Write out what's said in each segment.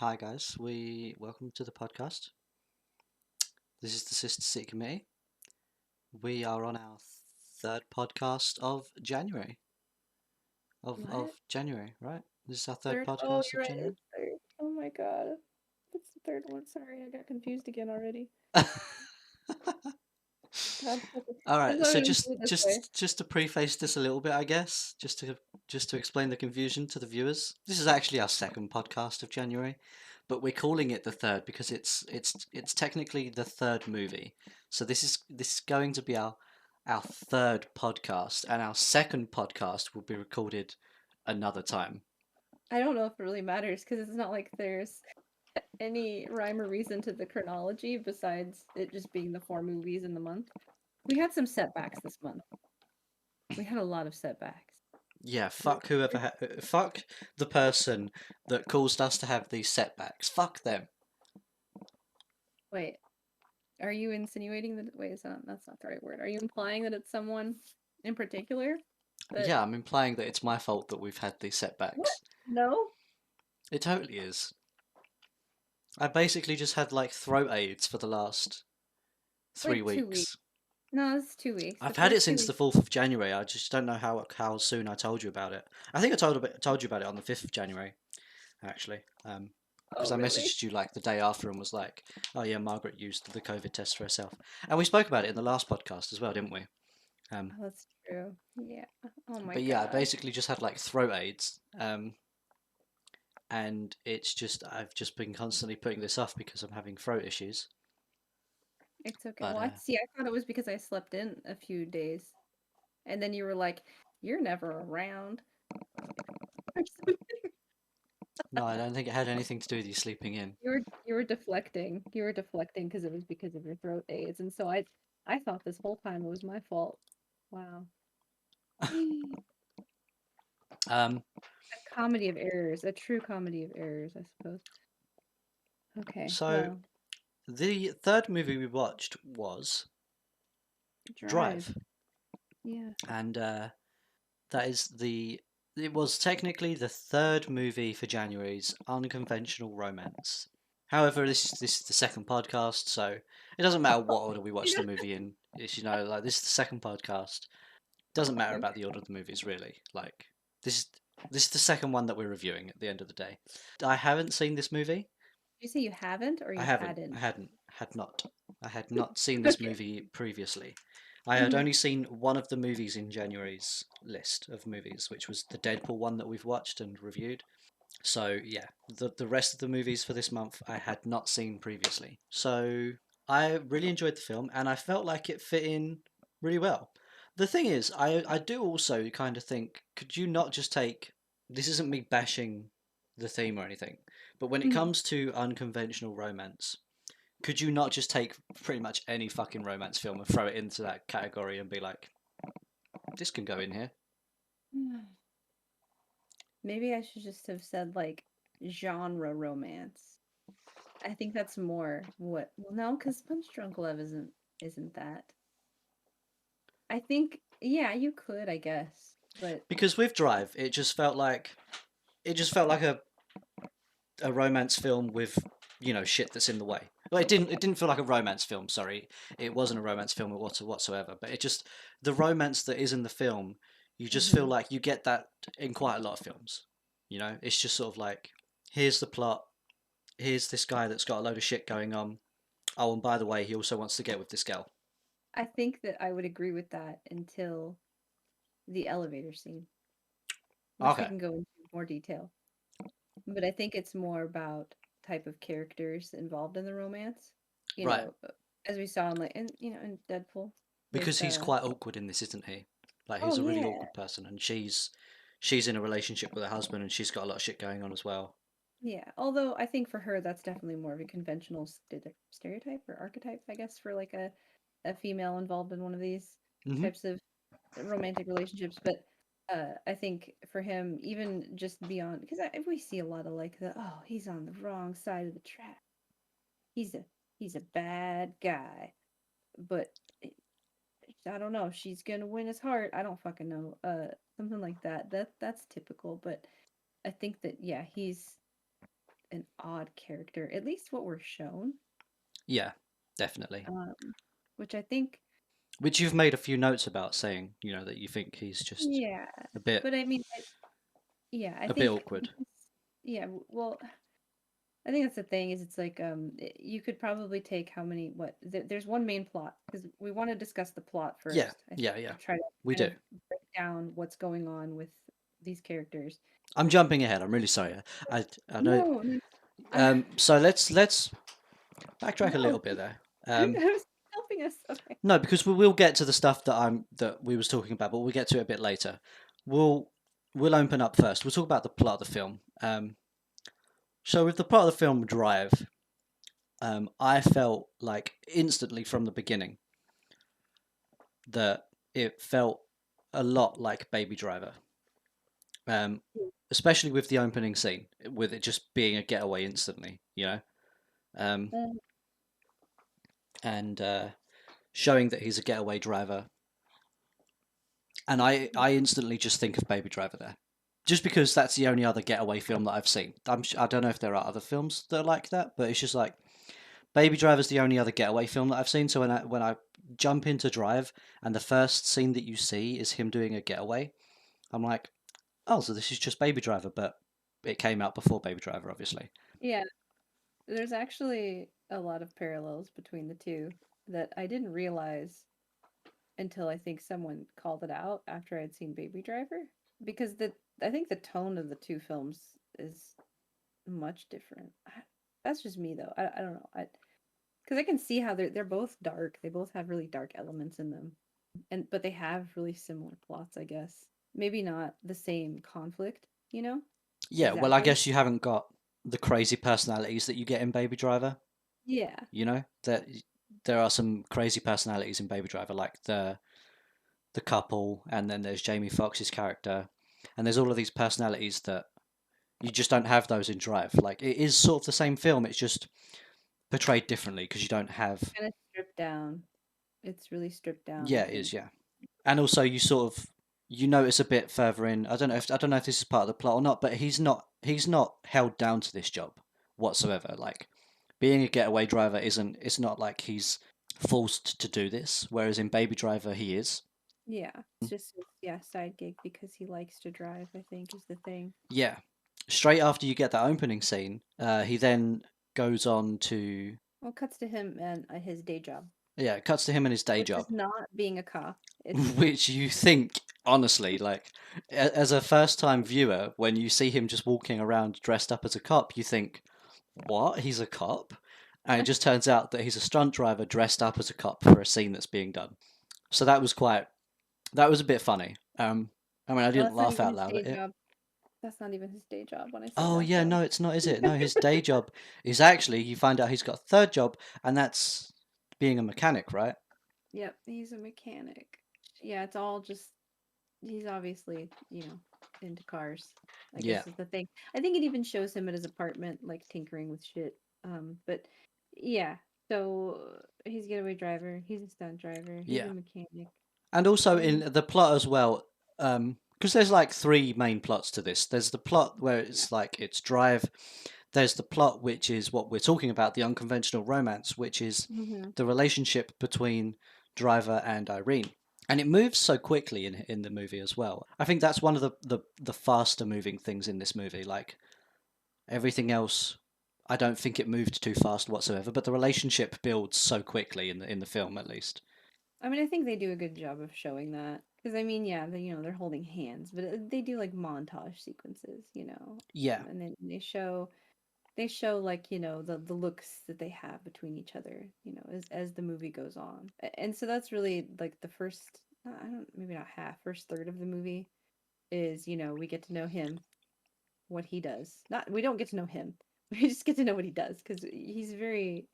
Hi guys, we welcome to the podcast. This is the Sister City Committee. We are on our third podcast of January. Of What? January, right? This is our third Third? Oh, podcast of you're right. January. It's third. Oh my god. It's the third one. Sorry, I got confused again already. God, All that's right, why so we don't do it this way. just to preface this a little bit, I guess, just to explain the confusion to the viewers. This is actually our second podcast of January, but we're calling it the third because it's technically the third movie. So this is going to be our third podcast, and our second podcast will be recorded another time. I don't know if it really matters because it's not like there's any rhyme or reason to the chronology besides it just being the four movies in the month. We had some setbacks this month. We had a lot of setbacks. Yeah, We're- fuck the person that caused us to have these setbacks. Fuck them. Wait, are you insinuating that? Wait, that's not the right word. Are you implying that it's someone in particular? That Yeah, I'm implying that it's my fault that we've had these what? setbacks. No. It totally is. I basically just had like throat aids for the last three Like 2 weeks. weeks. No, it's 2 weeks. The I've had it past two since the weeks. 4th of January. I just don't know how soon I told you about it. I think I told you about it on the 5th of January, actually. Oh, Because I really? messaged you like the day after and was like, "Oh yeah, Margaret used the COVID test for herself," and we spoke about it in the last podcast as well, didn't we? Um, Oh, that's true. Yeah. Oh my but yeah, I God. basically just had like throat aids, and I've just been constantly putting this off because I'm having throat issues. It's okay. But Well, see, I thought it was because I slept in a few days, and then you were like, "You're never around." no, I don't think it had anything to do with you sleeping in. You were deflecting. You were deflecting because it was because of your throat aids, and so I thought this whole time it was my fault. Wow. Um, A comedy of errors, a true comedy of errors, I suppose. Okay. so Well, the third movie we watched was drive. Drive, Yeah. and that is the. It was technically the third movie for January's unconventional romance. However, this is the second podcast, so it doesn't matter what order we watch the movie in. It's like this is the second podcast. Doesn't matter Okay. about the order of the movies really. Like this this is the second one that we're reviewing at the end of the day. I haven't seen this movie. Did you say you haven't or I you haven't. hadn't? Had not. I had not seen this Okay. movie previously. I had Mhm. only seen one of the movies in January's list of movies, which was the Deadpool one that we've watched and reviewed. So yeah, the rest of the movies for this month I had not seen previously. So I really enjoyed the film and I felt like it fit in really well. The thing is, I do also kind of think, could you not just take this isn't me bashing the theme or anything, but when it Mhm. comes to unconventional romance, could you not just take pretty much any fucking romance film and throw it into that category and be like, this can go in here? Maybe I should just have said like genre romance. I think that's more what. Well, no, because Punch Drunk Love isn't that. I think yeah, you could, I guess, but Because with Drive, it just felt like a romance film with shit that's in the way. Well, it didn't feel like a romance film. Sorry, it wasn't a romance film whatsoever. But it just the romance that is in the film, you just feel hmm like you get that in quite a lot of films. It's just sort of like here's the plot. Here's this guy that's got a load of shit going on. Oh, and by the way, he also wants to get with this girl. I think that I would agree with that until the elevator scene, which we Okay, can go into more detail. But I think it's more about type of characters involved in the romance. You right. know, as we saw in like in Deadpool Because with he's quite awkward in this, isn't he? Like oh he's a really yeah. awkward person, and she's in a relationship with her husband, and she's got a lot of shit going on as well. Yeah, although I think for her that's definitely more of a conventional stereotype or archetype, I guess, for like a female involved in one of these Hmm. types of romantic relationships. But I think for him, even just beyond, because we see a lot of like the oh he's on the wrong side of the track. He's a he's a bad guy, but I don't know. She's gonna win his heart. I don't fucking know. Something like that. That's typical. But I think that yeah, an odd character, at least what we're shown. Yeah, definitely. Um, which I think, Which you've made a few notes about, saying that you think he's just yeah. a bit But I mean, yeah, I a bit think, awkward. yeah. Well, I think that's the thing is it's like you could probably take how many there's one main plot because we want to discuss the plot Yeah, first. I think yeah, yeah. to try to We kind do. of break down what's going on with these characters. I'm jumping ahead. I'm really sorry. I know. No, no, So let's backtrack a no. little bit there. I was helping us. Okay. No, because we will get to the stuff that we was talking about, but we'll get to it a bit later. We'll we'll open up first. We'll talk about the plot of the film. So with the plot of the film Drive, I felt like instantly from the beginning that it felt a lot like Baby Driver, um, especially with the opening scene, with it just being a getaway instantly, um, Um, and showing that he's a getaway driver. And I instantly just think of Baby Driver there, just because that's the only other getaway film that I've seen. I don't know if there are other films that are like that, but it's just like Baby Driver's the only other getaway film that I've seen. So when I jump into Drive and the first scene that you see is him doing a getaway, I'm like, oh, so this is just Baby Driver, but it came out before Baby Driver, obviously. yeah, there's actually a lot of parallels between the two that I didn't realize until I think someone called it out after I'd seen Baby Driver because the I think the tone of the two films is much different. That's just me though. I don't know. Because I can see how they're both dark. They both have really dark elements in them, but they have really similar plots. I guess maybe not the same conflict. You know Yeah, well, I exactly. guess you haven't got the crazy personalities that you get in Baby Driver. Yeah. That there are some crazy personalities in Baby Driver, like the couple, and then there's Jamie Foxx's character, and there's all of these personalities that you just don't have those in Drive. Like it is sort of the same film, it's just portrayed differently because you don't have. Kind of stripped down. It's really stripped down. Yeah, I it is. think. Yeah, and also you notice a bit further in. I don't know if this is part of the plot or not, but he's not held down to this job whatsoever. Like being a getaway driver isn't. It's not like he's forced to do this. Whereas in Baby Driver, he is. Yeah, it's just yeah side gig because he likes to drive. I think is the thing. Yeah. Straight after you get that opening scene, he then goes on to. Well, it cuts to him and his day job, Yeah, it cuts to him and his day which is job, not being a cop. It's which you think, honestly, like, as a first time viewer, when you see him just walking around dressed up as a cop, you think, what? He's a cop? And it just turns out that he's a stunt driver dressed up as a cop for a scene that's being done. So that was a bit funny. I mean, I well, didn't that's not laugh even out his loud day at it. job. That's not even his day job when I say Oh that yeah, though. no, it's not, is it? No, his day job is actually you find out he's got a third job, and that's being a mechanic, right? Yep, he's a mechanic. Yeah, it's all just he's obviously, into cars. I Yeah, guess is the thing. I think it even shows him at his apartment, like tinkering with shit. But yeah, so he's a getaway driver. He's a stunt driver. He's a yeah, mechanic. and also And in the plot as well, because there's like three main plots to this. There's the plot where yeah, it's like it's Drive. There's the plot which is what we're talking about, the unconventional romance, which is hmm the relationship between Driver and Irene. And it moves so quickly in the movie as well. I think that's one of the faster moving things in this movie. Like everything else, I don't think it moved too fast whatsoever. But the relationship builds so quickly in the film, at least. I mean, I think they do a good job of showing that. Because I mean, yeah, they're holding hands, but they do like montage sequences, Yeah. and then they show like the looks that they have between each other as the movie goes on. And so that's really like the first I don't maybe not half first third of the movie is we get to know him, what he does. Not we don't get to know him. We just get to know what he does because he's very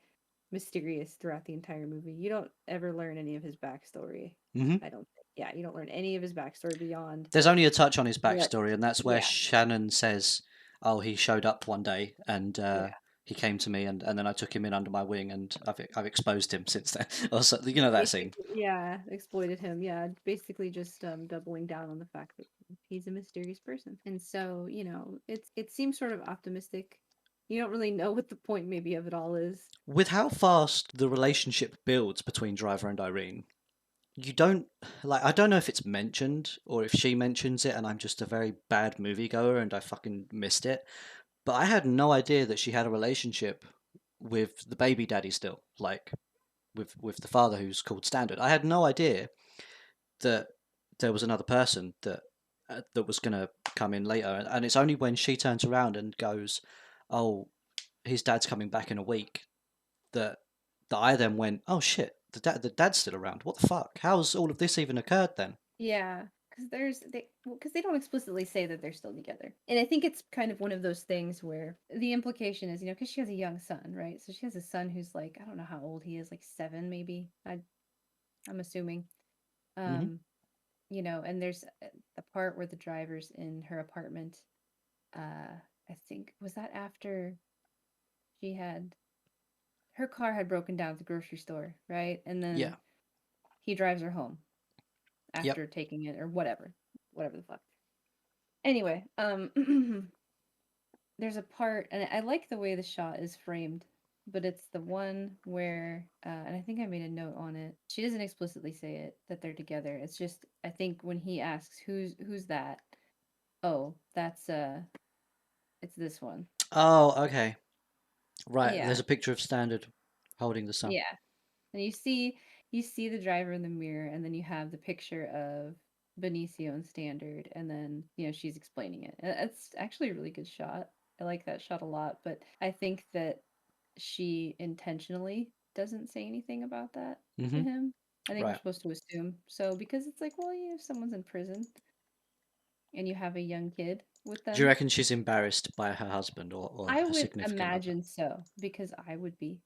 mysterious throughout the entire movie. You don't ever learn any of his backstory. hmm I don't think. Yeah, you don't learn any of his backstory beyond There's only a touch on his what. backstory, and that's where Yeah, Shannon says, "Oh, he showed up one day and yeah. he came to me, and then I took him in under my wing, and I've exposed him since then." Or so, that scene. Basically, yeah, exploited him. Yeah, basically just doubling down on the fact that he's a mysterious person. And so, it seems sort of optimistic You don't really know what the point maybe of it all is. With how fast the relationship builds between Driver and Irene, you don't like. I don't know if it's mentioned or if she mentions it, and I'm just a very bad moviegoer and I fucking missed it. But I had no idea that she had a relationship with the baby daddy still, like with the father who's called Standard. I had no idea that there was another person that was gonna come in later, and it's only when she turns around and goes, "Oh, his dad's coming back in a week," that I then went, "Oh shit, the dad's still around. What the fuck? How's all of this even occurred then?" Yeah, because they don't explicitly say that they're still together, and I think it's kind of one of those things where the implication is, because she has a young son, right? So she has a son who's like, I don't know how old he is, like 7 maybe. I'm assuming. Hmm. Um, and there's the part where the driver's in her apartment. I think was that after she had her car had broken down at the grocery store, right? And Yeah. then he drives her home Yep. after taking it or whatever the fuck. Anyway, there's a part, and I like the way the shot is framed, but it's the one where, and I think I made a note on it. She doesn't explicitly say it that they're together. It's just I think when he asks who's that, oh, that's it's this one. Oh, okay. Right. There's Yeah, a picture of Standard holding the son. yeah. And you see the driver in the mirror, and then you have the picture of Benicio and Standard, and then she's explaining it. It's actually a really good shot. I like that shot a lot, but I think that she intentionally doesn't say anything about that to Hmm. him. I think we're Right. supposed to assume so because it's like, well, if someone's in prison and you have a young kid with Do you them, reckon she's embarrassed by her husband or I her would significant other? imagine so because I would be,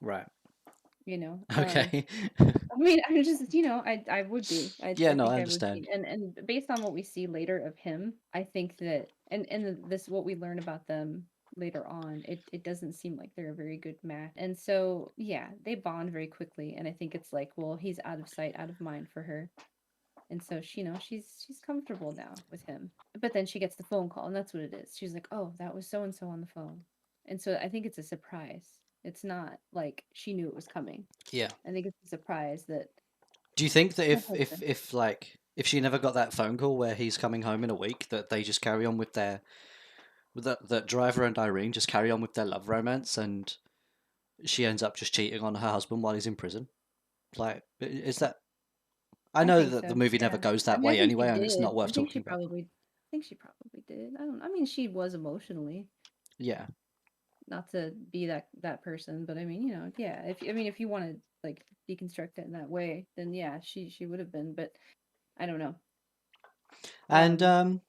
Right. you know. Okay. I mean, I'm just, I would be. I Yeah, I no, I think I would understand. be. And based on what we see later of him, I think that this what we learn about them later on, it doesn't seem like they're a very good match. And so, yeah, they bond very quickly, and I think it's like, well, he's out of sight, out of mind for her. And so she's comfortable now with him. But then she gets the phone call, and that's what it is. She's like, "Oh, that was so and so on the phone." And so I think it's a surprise. It's not like she knew it was coming. Yeah. I think it's a surprise that Do you think that her if husband. if like if she never got that phone call where he's coming home in a week, that they just carry on with that Driver and Irene just carry on with their love romance, and she ends up just cheating on her husband while he's in prison? Like, is that? I I know think that the so. movie never Yeah. goes I that mean, I way think she anyway, and it's did. not worth talking about. I think she probably did. I don't. I mean, she was emotionally Yeah. not to be that person, but I mean, yeah. If you want to like deconstruct it in that way, then yeah, she would have been. But I don't know. And Um.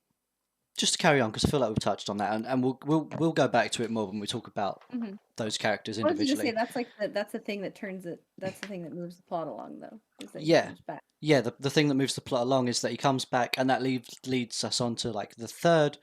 just to carry on, because I feel like we've touched on that, and we'll go back to it more when we talk about Mhm. those characters I was gonna say individually. that's the thing that turns it. That's the thing that moves the plot along, though, is that he Yeah, comes back. yeah. The thing that moves the plot along is that he comes back, and that leads us on to like the third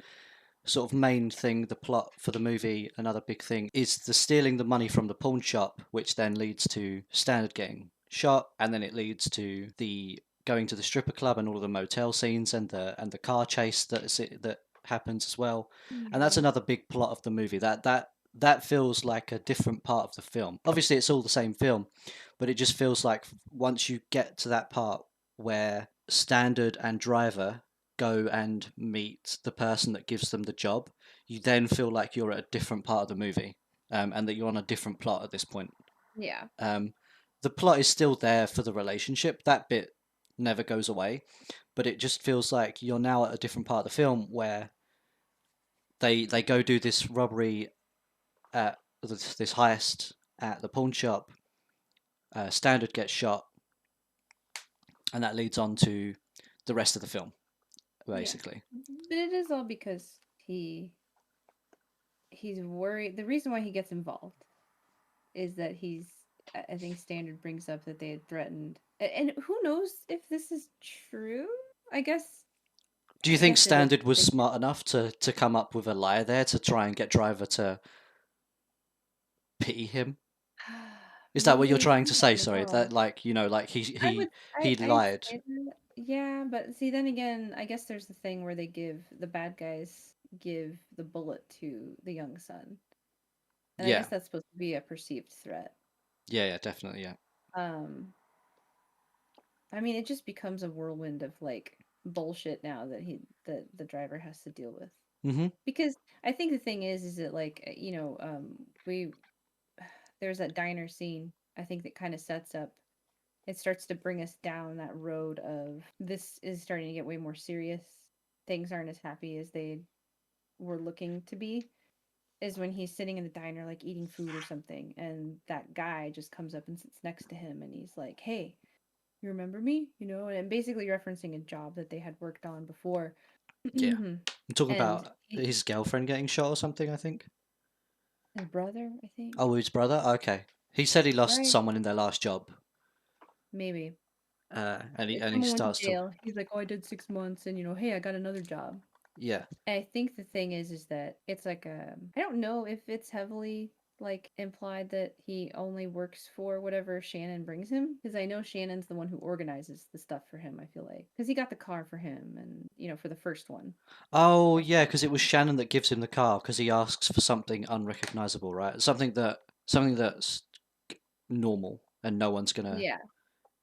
sort of main thing, the plot for the movie. Another big thing is the stealing the money from the pawn shop, which then leads to Standard getting shot, and then it leads to the going to the stripper club and all of the motel scenes and the car chase that happens as well. And that's Yeah. another big plot of the movie. That feels like a different part of the film. Obviously, it's all the same film, but it just feels like once you get to that part where Standard and Driver go and meet the person that gives them the job, you then feel like you're at a different part of the movie, and that you're on a different plot at this point. Yeah. Um, the plot is still there for the relationship. That bit never goes away, but it just feels like you're now at a different part of the film where they go do this robbery at this heist at the pawn shop. Standard gets shot, and that leads on to the rest of the film, Yeah. basically. But it is all because he's worried. The reason why he gets involved is that I think Standard brings up that they had threatened, and who knows if this is true. I guess Do you I think guess it is. Standard was smart enough to come up with a lie there to try and get Driver to pity him? Is that what you're Maybe trying I to say? don't Sorry, know. that like like I would he I'd lied. say that, yeah, but see then again, I guess there's the thing where the bad guys give the bullet to the young son. and I Yeah. guess that's supposed to be a perceived threat. Yeah, yeah, definitely, yeah. Um, I mean, it just becomes a whirlwind of like bullshit now that the driver has to deal with. Mhm. Because I think the thing is that like we there's that diner scene I think that kind of sets up. It starts to bring us down that road of this is starting to get way more serious. Things aren't as happy as they were looking to be. Is when he's sitting in the diner like eating food or something, and that guy just comes up and sits next to him, and he's like, "Hey, you remember me?" And basically referencing a job that they had worked on before. Yeah. I'm talking And about his girlfriend getting shot or something, I think. his brother, I think, Oh, his brother? Okay. He said he lost right? someone in their last job. Maybe. And he Someone went to starts to, jail. He's like, "Oh, I did 6 months, and hey, I got another job." yeah. I think the thing is that it's like I don't know if it's heavily like implied that he only works for whatever Shannon brings him, because I know Shannon's the one who organizes the stuff for him. I feel like because he got the car for him, and for the first one. Oh, I yeah, because it was Shannon that gives him the car because he asks for something unrecognizable, right? Something that's normal and no one's gonna. Yeah.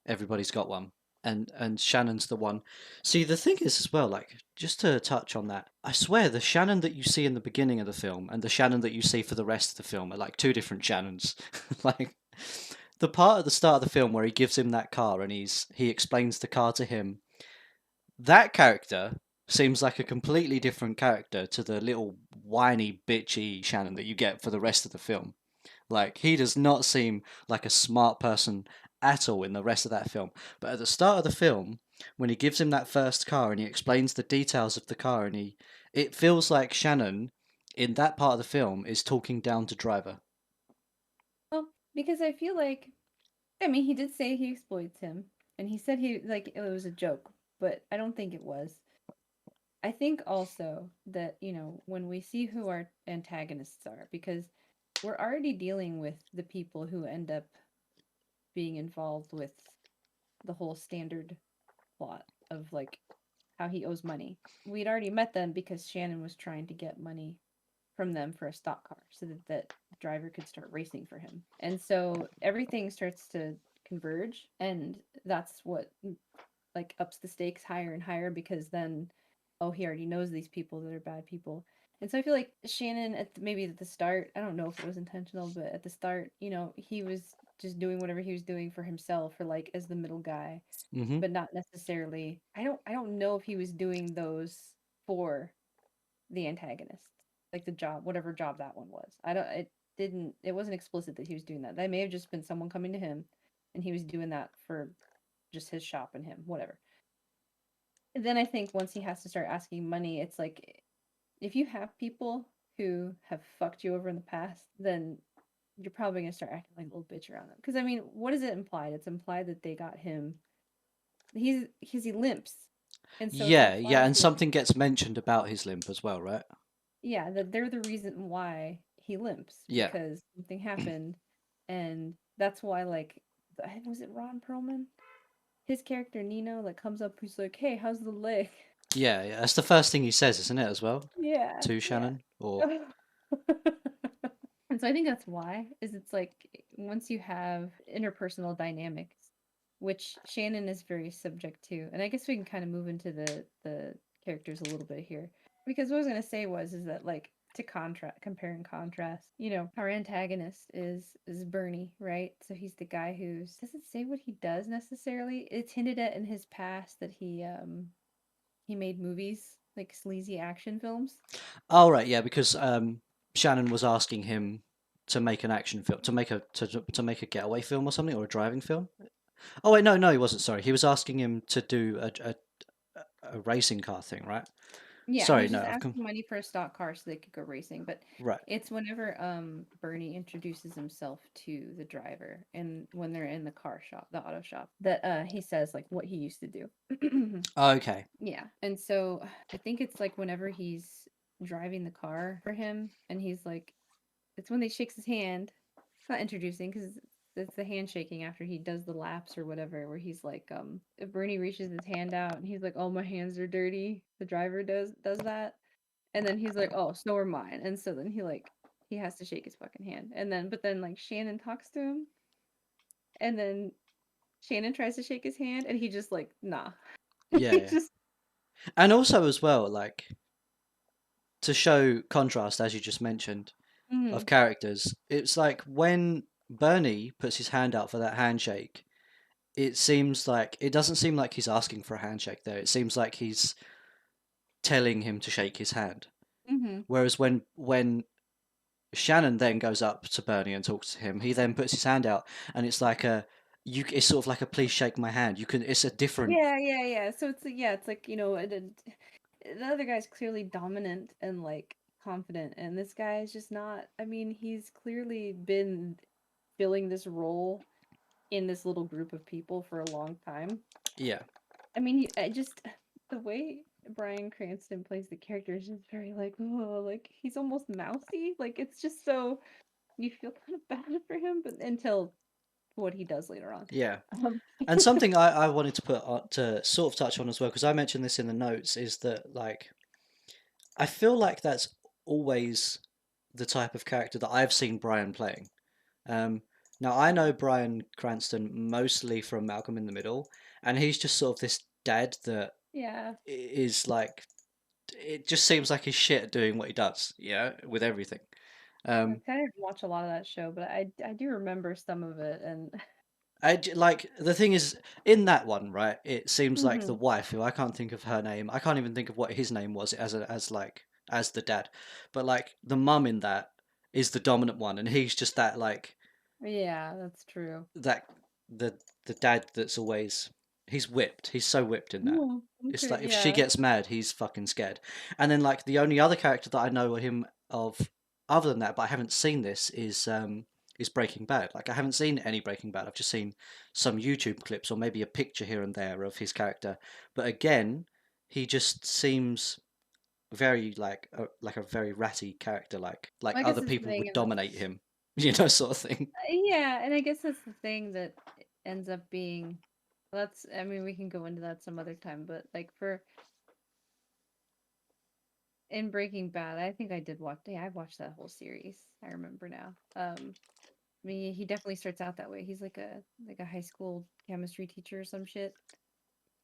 Everybody's got one, and Shannon's the one. See, the thing is as well, like just to touch on that, I swear the Shannon that you see in the beginning of the film and the Shannon that you see for the rest of the film are like two different Shannons. Like the part at the start of the film where he gives him that car and he explains the car to him, that character seems like a completely different character to the little whiny bitchy Shannon that you get for the rest of the film. Like he does not seem like a smart person at all in the rest of that film. But at the start of the film, when he gives him that first car and he explains the details of the car and it feels like Shannon in that part of the film is talking down to Driver. Well, because I feel like I mean he did say he exploits him, and he said he like it was a joke, but I don't think it was. I think also that, when we see who our antagonists are, because we're already dealing with the people who end up being involved with the whole standard plot of like how he owes money. We'd already met them because Shannon was trying to get money from them for a stock car so that driver could start racing for him. And so everything starts to converge, and that's what like ups the stakes higher and higher, because then he already knows these people that are bad people. And so I feel like Shannon maybe at the start, I don't know if it was intentional, but at the start, he was just doing whatever he was doing for himself, or like as the middle guy, Hmm. but not necessarily. I don't know if he was doing those for the antagonist, like the job, whatever job that one was. I don't. It wasn't explicit that he was doing that. That may have just been someone coming to him, and he was doing that for just his shop and him, whatever. Then I think once he has to start asking money, it's like if you have people who have fucked you over in the past, then you're probably gonna start acting like a little bitch around them. Because I mean, what is it implied? It's implied that they got him. He limps, and so it's Yeah, yeah, implied and that, something gets mentioned about his limp as well, right? yeah, that they're the reason why he limps, Yeah. because something happened, and that's why like was it Ron Perlman? His character Nino like comes up, who's like, "Hey, how's the leg?" Yeah, yeah. That's the first thing he says, isn't it, as well? Yeah, To yeah. Shannon? Or And so I think that's why is it's like once you have interpersonal dynamics, which Shannon is very subject to, and I guess we can kind of move into the characters a little bit here, because what I was gonna say is that like to compare and contrast, our antagonist is Bernie, right? So he's the guy who's doesn't say what he does necessarily. It's hinted at in his past that he made movies like sleazy action films. oh right, yeah, because Shannon was asking him to make an action film, to make a getaway film or something, or a driving film. Oh wait, no, no, he wasn't. Sorry, he was asking him to do a racing car thing, right? Yeah, he Sorry, was no, just I've come asking money for a stock car so they could go racing, but right. it's whenever Bernie introduces himself to the driver, and when they're in the car shop, the auto shop, that he says like what he used to do. Okay, Yeah. And so I think it's like whenever he's driving the car for him, and he's like it's when they shakes his hand. It's not introducing because it's the handshaking after he does the laps or whatever, where he's like, if Bernie reaches his hand out and he's like, "Oh, my hands are dirty." The driver does that, and then he's like, "Oh, so are mine." And so then he has to shake his fucking hand. And then, but then like Shannon talks to him, and then Shannon tries to shake his hand, and he just like, nah. Yeah, He yeah. just, And also as well, like to show contrast, as you just mentioned, of mm, characters, it's like when Bernie puts his hand out for that handshake, it seems like it doesn't seem like he's asking for a handshake there. It seems like he's telling him to shake his hand. mm-hmm. Whereas when Shannon then goes up to Bernie and talks to him, he then puts his hand out, and it's like a it's sort of like a please shake my hand. You can it's a different Yeah, yeah, yeah. So it's yeah, it's like, the other guy's clearly dominant and like confident, and this guy is just not. I mean, he's clearly been filling this role in this little group of people for a long time. yeah I mean, I just the way Bryan Cranston plays the character is just very like, oh, like he's almost mousy. Like it's just so you feel kind of bad for him, but until what he does later on. yeah. Um, And something I wanted to put to sort of touch on as well, because I mentioned this in the notes, is that like I feel like that's always the type of character that I've seen Brian playing. Um, Now I know Bryan Cranston mostly from Malcolm in the Middle, and he's just sort of this dad that yeah, is like it just seems like he's shit at doing what he does, with everything. I Um, kind of didn't watch a lot of that show, but I do remember some of it, and like the thing is in that one, right? It seems like the hmm wife, who I can't think of her name. I can't even think of what his name was as the dad, but like the mum in that is the dominant one, and he's just that like yeah, that's true. that the the dad that's always he's whipped. He's so whipped in that. Oh, It's okay, like if she yeah. gets mad, he's fucking scared. And then like the only other character that I know him of other than that, but I haven't seen this is Breaking Bad. Like I haven't seen any Breaking Bad. I've just seen some YouTube clips or maybe a picture here and there of his character. But again, he just seems very like a very ratty character, like I guess other it's the people thing, would and that's dominate him, sort of thing. yeah, and I guess that's the thing that ends up being. That's, I mean, we can go into that some other time, but like for in Breaking Bad, I think I did watch. Yeah, I watched that whole series. I remember now. I mean, he definitely starts out that way. He's like a high school chemistry teacher or some shit,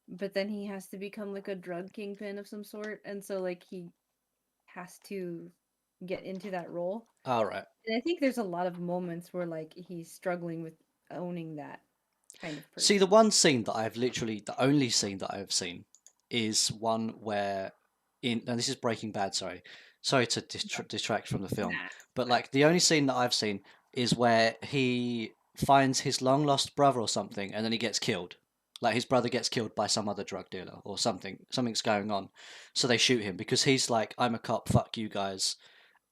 but then he has to become like a drug kingpin of some sort, and so like he has to get into that role. All right. And I think there's a lot of moments where like he's struggling with owning that kind of See, the person. one scene that the only scene that I've seen is one where now this is Breaking Bad, sorry to detract from the film, Nah, but fine. like the only scene that I've seen is where he finds his long lost brother or something, and then he gets killed. Like his brother gets killed by some other drug dealer or something. Something's going on, so they shoot him because he's like, "I'm a cop. Fuck you guys."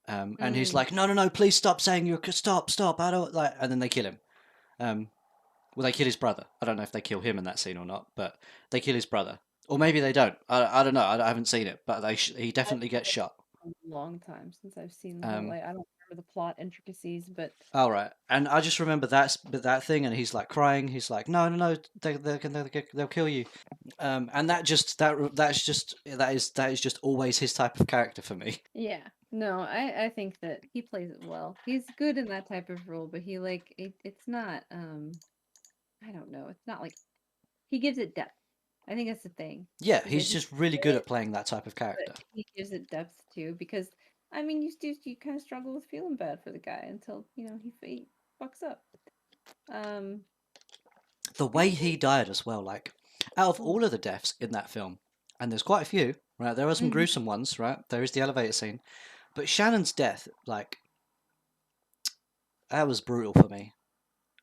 And he's Mm. like, "No, no, no! Please stop saying stop, stop! I don't like." And then they kill him. Um, well, they kill his brother. I don't know if they kill him in that scene or not, but they kill his brother. Or maybe they don't. I don't know. I haven't seen it, but he I've definitely gets shot. been a long time since I've seen the whole. Um, Like, I don't remember the plot intricacies, but all right, and I just remember that thing, and he's like crying. He's like, "No, no, no! They'll kill you." And that is just always his type of character for me. yeah, no, I think that he plays it well. He's good in that type of role, but he like it's not. I don't know. It's not like he gives it depth. I think that's the thing, Yeah, is that he's he just really did good it, at playing that type of but character. he gives it depth too. Because I mean, you kind of struggle with feeling bad for the guy until he fucks up. Um, The I way think he died as well, like out of oh, all of the deaths in that film, and there's quite a few, right? There are some mhm. gruesome ones, right? There is the elevator scene, but Shannon's death, like that was brutal for me.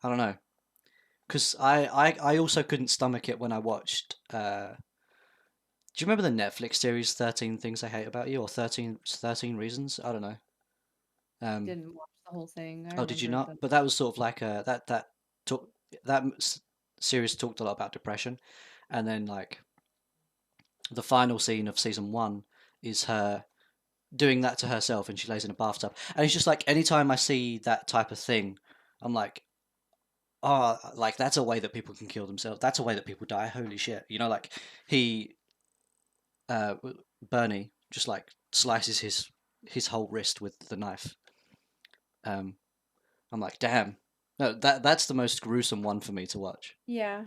I don't know, because I also couldn't stomach it when I watched. Do you remember the Netflix series 13 Things I Hate About You or 13 Reasons? I don't know. Um, Didn't watch the whole thing. I oh, did you remember not? the But that was sort of like that talk that series talked a lot about depression, and then like the final scene of season one is her doing that to herself, and she lays in a bathtub, and it's just like anytime I see that type of thing, I'm like, oh, like that's a way that people can kill themselves. That's a way that people die. Holy shit! Like he, Bernie, just like slices his whole wrist with the knife. Um, I'm like, damn, no, that's the most gruesome one for me to watch. Yeah.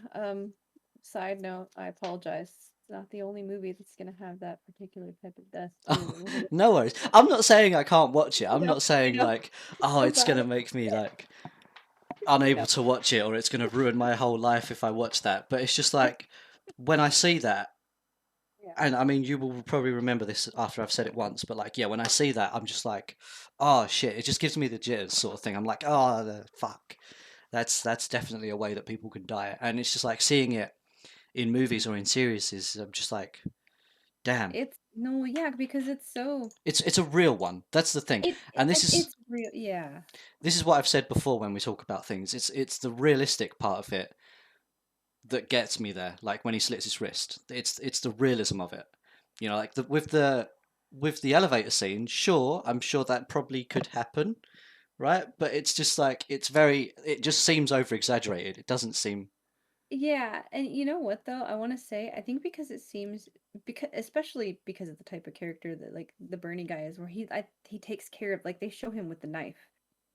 Side note, I apologize. It's not the only movie that's gonna have that particular type of death too. Oh, That we're gonna. no worries. I'm not saying I can't watch it. I I'm know. not I saying know. like, It's oh, so it's bad. gonna make me Yeah. like I unable know. to watch it or it's gonna ruin my whole life if I watch that. But it's just like when I see that, Yeah. and I mean, you will probably remember this after I've said it once, but like, yeah, when I see that, I'm just like, oh shit, it just gives me the jitters sort of thing. I'm like, oh, the fuck. That's definitely a way that people can die, and it's just like seeing it in movies or in series is I'm just like, damn, It's no, yeah, because it's so it's a real one. That's the thing, and it's real. Yeah. this is what I've said before when we talk about things. It's the realistic part of it that gets me there. Like when he slits his wrist, it's the realism of it. You know, like with the elevator scene. Sure, I'm sure that probably could happen, right? But it's just like it just seems over exaggerated. It doesn't seem. Yeah, and you know what though? I want to say I think because it seems because especially because of the type of character that like the Bernie guy is, where he takes care of like they show him with the knife,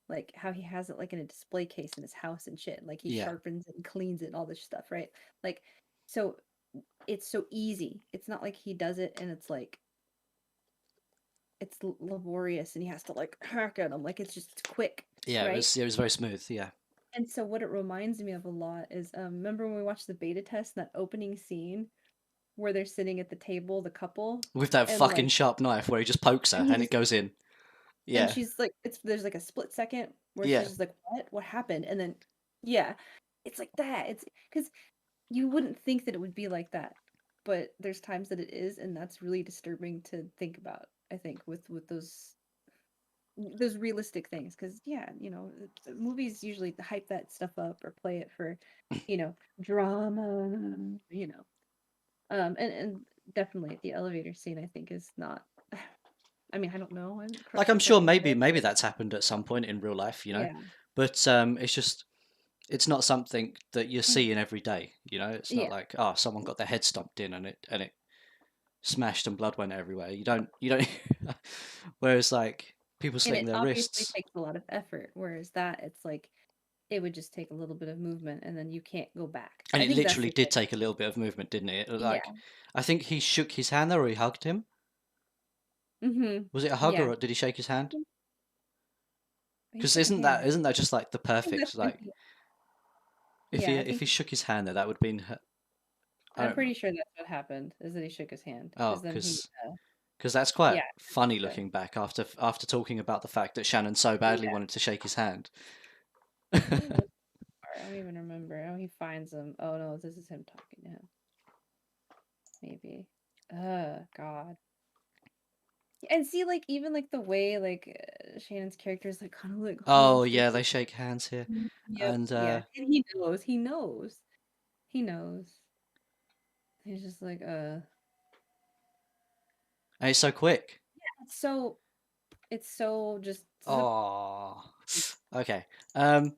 like how he has it like in a display case in his house and shit. Like he Yeah, sharpens it and cleans it and all this stuff, right? Like so it's so easy. It's not like he does it and it's like it's laborious and he has to like hack at him. Like it's just quick, yeah. right? It was very smooth. Yeah, And so what it reminds me of a lot is remember when we watched the beta test, that opening scene where they're sitting at the table, the couple, with that and fucking like sharp knife where he just pokes her and and he's it goes in. and Yeah, she's like it's there's like a split second where she's yeah. just like, what happened? And then yeah, it's like that. It's because you wouldn't think that it would be like that, but there's times that it is, and that's really disturbing to think about, I think, with those realistic things. Because yeah, the movies usually hype that stuff up or play it for, drama, and definitely the elevator scene I think is not. I mean, I don't know. I haven't Like crushed I'm the sure fucking maybe elevator. that's happened at some point in real life, you know. Yeah. But it's just it's not something that you see Mhm. in every day, you know. It's not Yeah. like, oh, someone got their head stomped in and it smashed and blood went everywhere. You don't. Whereas like people And slitting it their obviously wrists, takes a lot of effort, whereas that it's like it would just take a little bit of movement and then you can't go back. and I it think that's literally the did thing. take a little bit of movement, didn't it? Like Yeah. I think he shook his hand there or he hugged him. Mhm. Was it a hug Yeah. or did he shake his hand? He Because shook his hand. isn't that just like the I think that's perfect when like he if Yeah, I if think he shook his hand there that would have been I I'm don't pretty sure that's what happened, is that he shook his hand, oh because then he, because that's quite yeah, funny the looking back after talking about the fact that Shannon so badly yeah. wanted to shake his hand. Where was the part? I don't even remember. Oh, he finds him. Oh no, this is him talking to him. Maybe. God. And see, like even like the way like Shannon's character is like kind of like Oh holds the. yeah, they shake hands here, Yep. and Yeah. And he knows. He knows. He knows. He's just like, and it's so quick. it's so it's so just zip. Oh, okay. Um,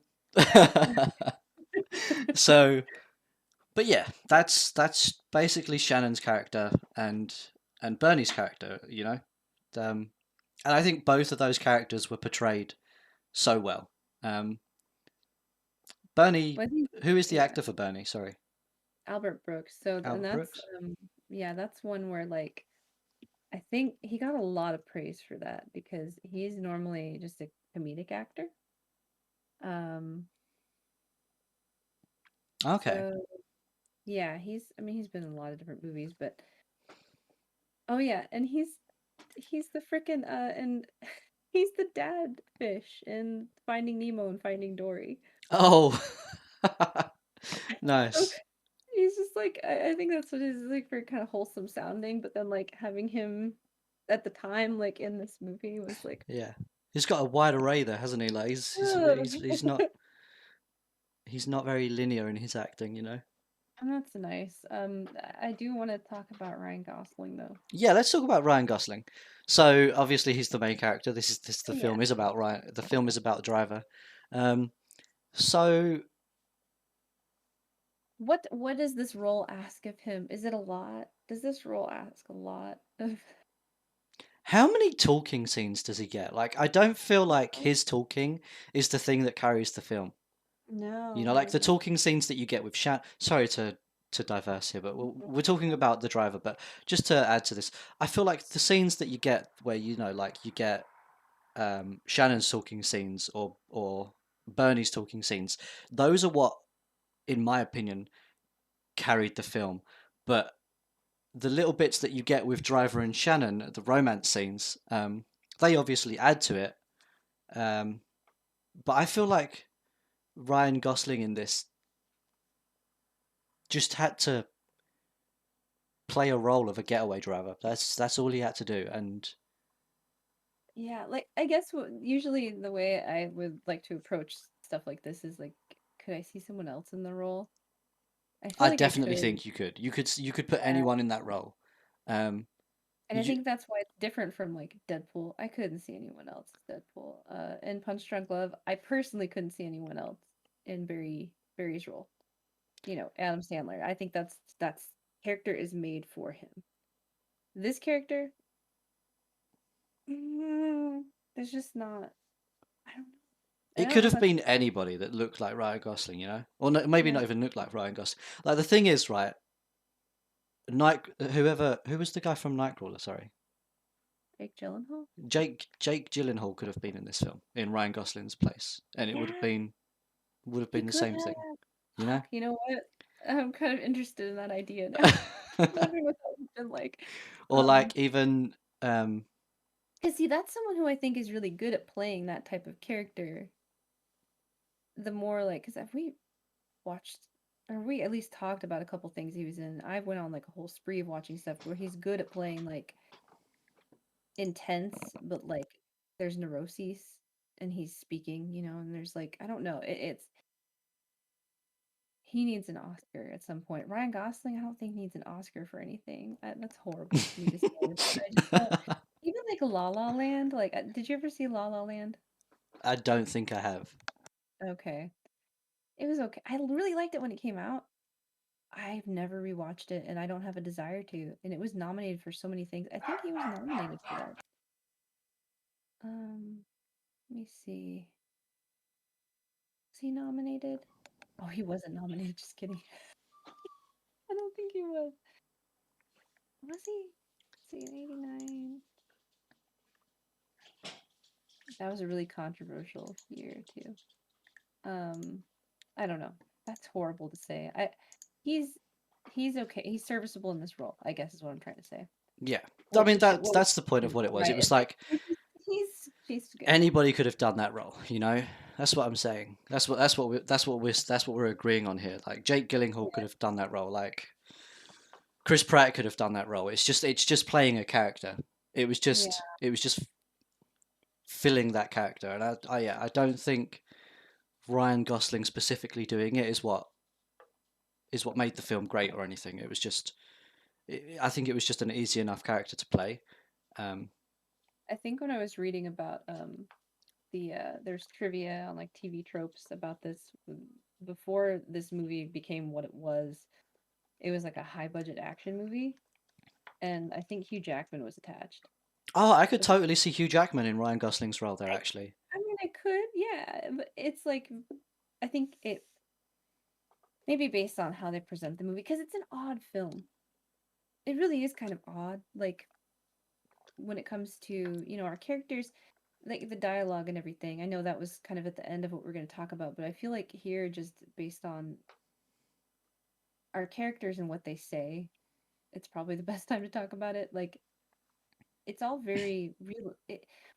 so, but yeah, that's basically Shannon's character and Bernie's character, you know. Um, and I think both of those characters were portrayed so well. Um, Bernie, I think, who is the yeah, actor for Bernie? Sorry, Albert Brooks. So and Albert that's Brooks. yeah, that's one where like I think he got a lot of praise for that because he's normally just a comedic actor. Um, Okay. so yeah, I mean he's been in a lot of different movies, but oh yeah, and he's the freaking and he's the dad fish in Finding Nemo and Finding Dory. Oh, So nice. he's just like I think that's what it is like for kind of wholesome sounding, but then like having him at the time like in this movie was like, Yeah, he's got a wide array there, hasn't he? Like he's not very linear in his acting, you know. and that's nice. I do want to talk about Ryan Gosling though. Yeah, let's talk about Ryan Gosling. So obviously he's the main character. This the Yeah. film is about Ryan. The film is about the driver. Um, so What does this role ask of him? Is it a lot? Does this role ask a lot of How many talking scenes does he get? Like, I don't feel like Oh, his talking is the thing that carries the film. You no, know, like no, the no. talking scenes that you get with Shan. Sorry to diverse here, but we're talking about the driver. But just to add to this, I feel like the scenes that you get where like you get Shannon's talking scenes or Bernie's talking scenes, those are what, in my opinion, carried the film. But the little bits that you get with Driver and Shannon, the romance scenes, they obviously add to it. Um, but I feel like Ryan Gosling in this just had to play a role of a getaway driver. That's all he had to do. And Yeah, like I guess usually the way I would like to approach stuff like this is like, could I see someone else in the role? I feel I like I definitely could. think you could put Yeah. anyone in that role. Um, And I you, think that's why it's different from like Deadpool. I couldn't see anyone else as Deadpool. In Punch Drunk Love, I personally couldn't see anyone else in Barry's role. You know, Adam Sandler. I think that's character is made for him. This character, there's just not. I don't know. And it I don't could know if have that's been anybody that looked like Ryan Gosling, or no, maybe yeah, not even look like Ryan Gosling. Like the thing is, right? Who was the guy from Nightcrawler? Sorry, Jake Gyllenhaal. Jake Gyllenhaal could have been in this film in Ryan Gosling's place, and it would have Yeah, he been the could same have. thing, you know. Fuck, you know what? I'm kind of interested in that idea now. Wondering what that would have been like. Or like even um, Cause see, that's someone who I think is really good at playing that type of character. The more like, cause have we watched, or we at least talked about a couple things he was in. I went on like a whole spree of watching stuff where he's good at playing like intense, but like there's neuroses and he's speaking, and there's like I don't know, it's he needs an Oscar at some point. Ryan Gosling, I don't think needs an Oscar for anything. That's horrible for me to say, but I just don't. Even like La La Land, like did you ever see La La Land? I don't think I have. Okay. It was okay. I really liked it when it came out. I've never rewatched it and I don't have a desire to. And it was nominated for so many things. I think he was nominated for that. Let me see. Was he nominated? Oh, he wasn't nominated. Just kidding. I don't think he was. Was he? Let's see, in 89. That was a really controversial year too. Um, I don't know. That's horrible to say. He's he's okay. He's serviceable in this role, I guess is what I'm trying to say. Yeah, I What mean we should what we that's the point of should what it was. It right. was like He's good. anybody could have done that role, you know. That's what I'm saying. That's what we're agreeing on here. Like Jake Gyllenhaal could have done that role. Like Chris Pratt could have done that role. It's just playing a character. Yeah. It was just filling that character, and I don't think Ryan Gosling specifically doing it is what made the film great or anything. It was just I think it was just an easy enough character to play. Um, I think when I was reading about there's trivia on like TV tropes about this before this movie became what it was like a high budget action movie and I think Hugh Jackman was attached. oh, I could So totally see Hugh Jackman in Ryan Gosling's role there. I Actually, I mean I could, yeah, but it's like I think it maybe based on how they present the movie because it's an odd film. It really is kind of odd like when it comes to, our characters like the dialogue and everything. I know that was kind of at the end of what we're going to talk about, but I feel like here just based on our characters and what they say, it's probably the best time to talk about it. Like it's all very real.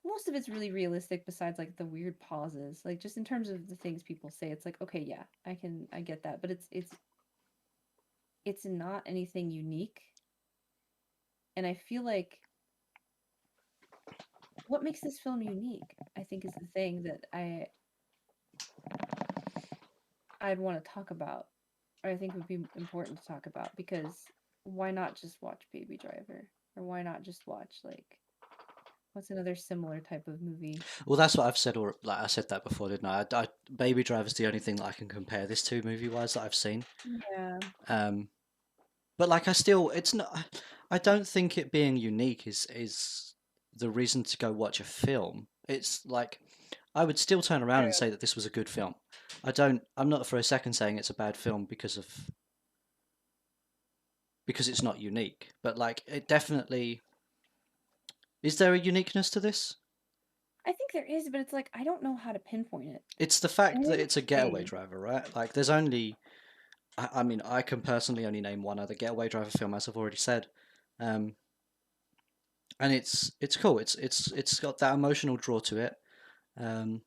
Most of it's really realistic besides like the weird pauses. Like just in terms of the things people say, it's like okay, yeah, I get that, but it's not anything unique. And I feel like what makes this film unique, I think is the thing that I'd want to talk about or I think would be important to talk about because why not just watch Baby Driver? Or why not just watch like what's another similar type of movie? well, that's what I've said. Or like I said that before, didn't Baby Driver's the only thing that I can compare this to movie wise that I've seen. Yeah. Um, but like I still, it's not. I don't think it being unique is the reason to go watch a film, it's like I would still turn around and say that this was a good film. I'm not for a second saying it's a bad film because it's not unique, but like it definitely is there a uniqueness to this? I think there is, but it's like I don't know how to pinpoint it. It's the And fact it that is it's a a getaway thing. driver, right? Like there's only I mean, I can personally only name one other getaway driver film, as I've already said, um, and it's cool. It's got that emotional draw to it. Um,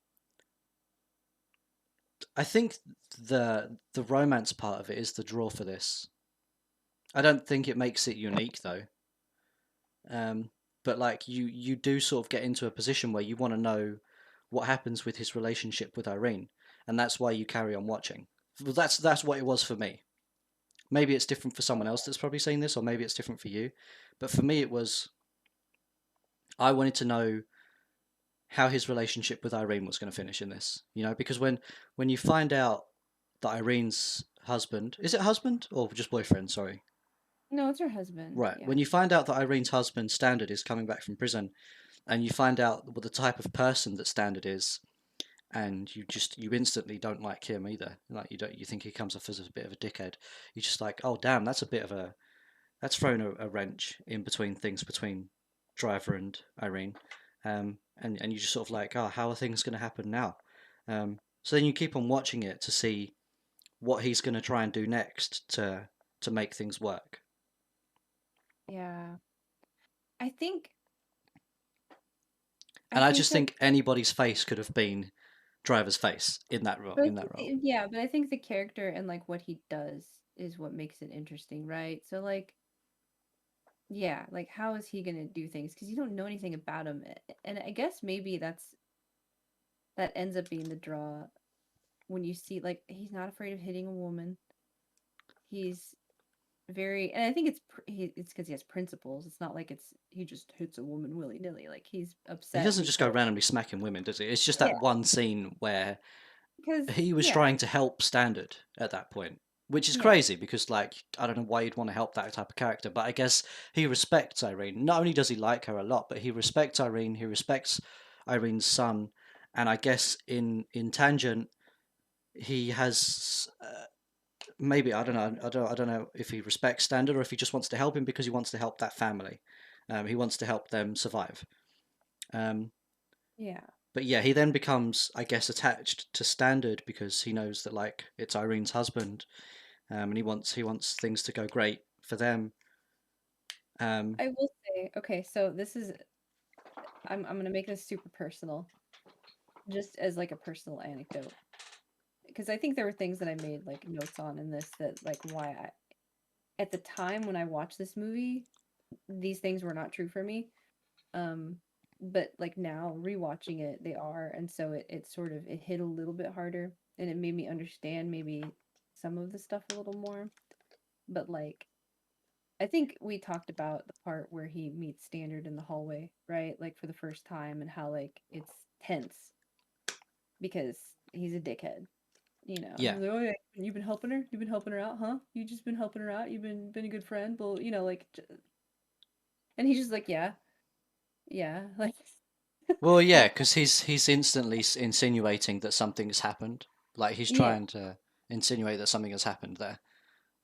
I think the romance part of it is the draw for this. I don't think it makes it unique though. But like you do sort of get into a position where you want to know what happens with his relationship with Irene, and that's why you carry on watching. Well, that's what it was for me. Maybe it's different for someone else that's probably seen this, or maybe it's different for you. But for me, it was I wanted to know how his relationship with Irene was going to finish in this. You know, because when you find out that Irene's husband is it husband or just boyfriend? Sorry. No, it's her husband. Right. Yeah. When you find out that Irene's husband, Standard, is coming back from prison, and you find out what the type of person that Standard is, and you instantly don't like him either. Like you think he comes off as a bit of a dickhead. You're just like, oh damn, that's thrown a wrench in between things between Driver and Irene, and you just sort of like, oh, how are things going to happen now? So then you keep on watching it to see what he's going to try and do next to make things work. Yeah. I think I And I think just that think anybody's face could have been Driver's face in that role. but I In that think role. yeah, but I think the character and like what he does is what makes it interesting, right? So like yeah, like how is he gonna do things? Because you don't know anything about him. And I guess maybe that ends up being the draw when you see like he's not afraid of hitting a woman. He's very, and I think it's because he has principles. It's not like he just hits a woman willy nilly. Like he's He upset doesn't just go because randomly smacking women, does he? It's just yeah, that one scene where because he was yeah, trying to help Standard at that point, which is yeah, crazy because, like, I don't know why you'd want to help that type of character, but I guess he respects Irene. Not only does he like her a lot, but he respects Irene. He respects Irene's son, and I guess in Tangent, he has maybe I don't know. I don't know if he respects Standard or if he just wants to help him because he wants to help that family. He wants to help them survive. Um, yeah. but yeah, he then becomes, I guess, attached to Standard because he knows that like it's Irene's husband, and he wants things to go great for them. Um, I will say, okay, so this is I'm gonna make this super personal, just as like a personal anecdote, because I think there were things that I made like notes on in this that like why I at the time when I watched this movie, these things were not true for me. Um, but like now rewatching it, they are, and so it sort of it hit a little bit harder, and it made me understand maybe some of the stuff a little more. But like I think we talked about the part where he meets Standard in the hallway, right? Like for the first time, and how like it's tense because he's a dickhead. You know, yeah. he's like, "Oh yeah, you've been helping her. You've been helping her out, huh? You just been helping her out. You've been a good friend." Well, you know, like, and he's just like, "Yeah, yeah." Like, Well, yeah, like because he's instantly insinuating that something has happened. Like he's yeah, trying to insinuate that something has happened there.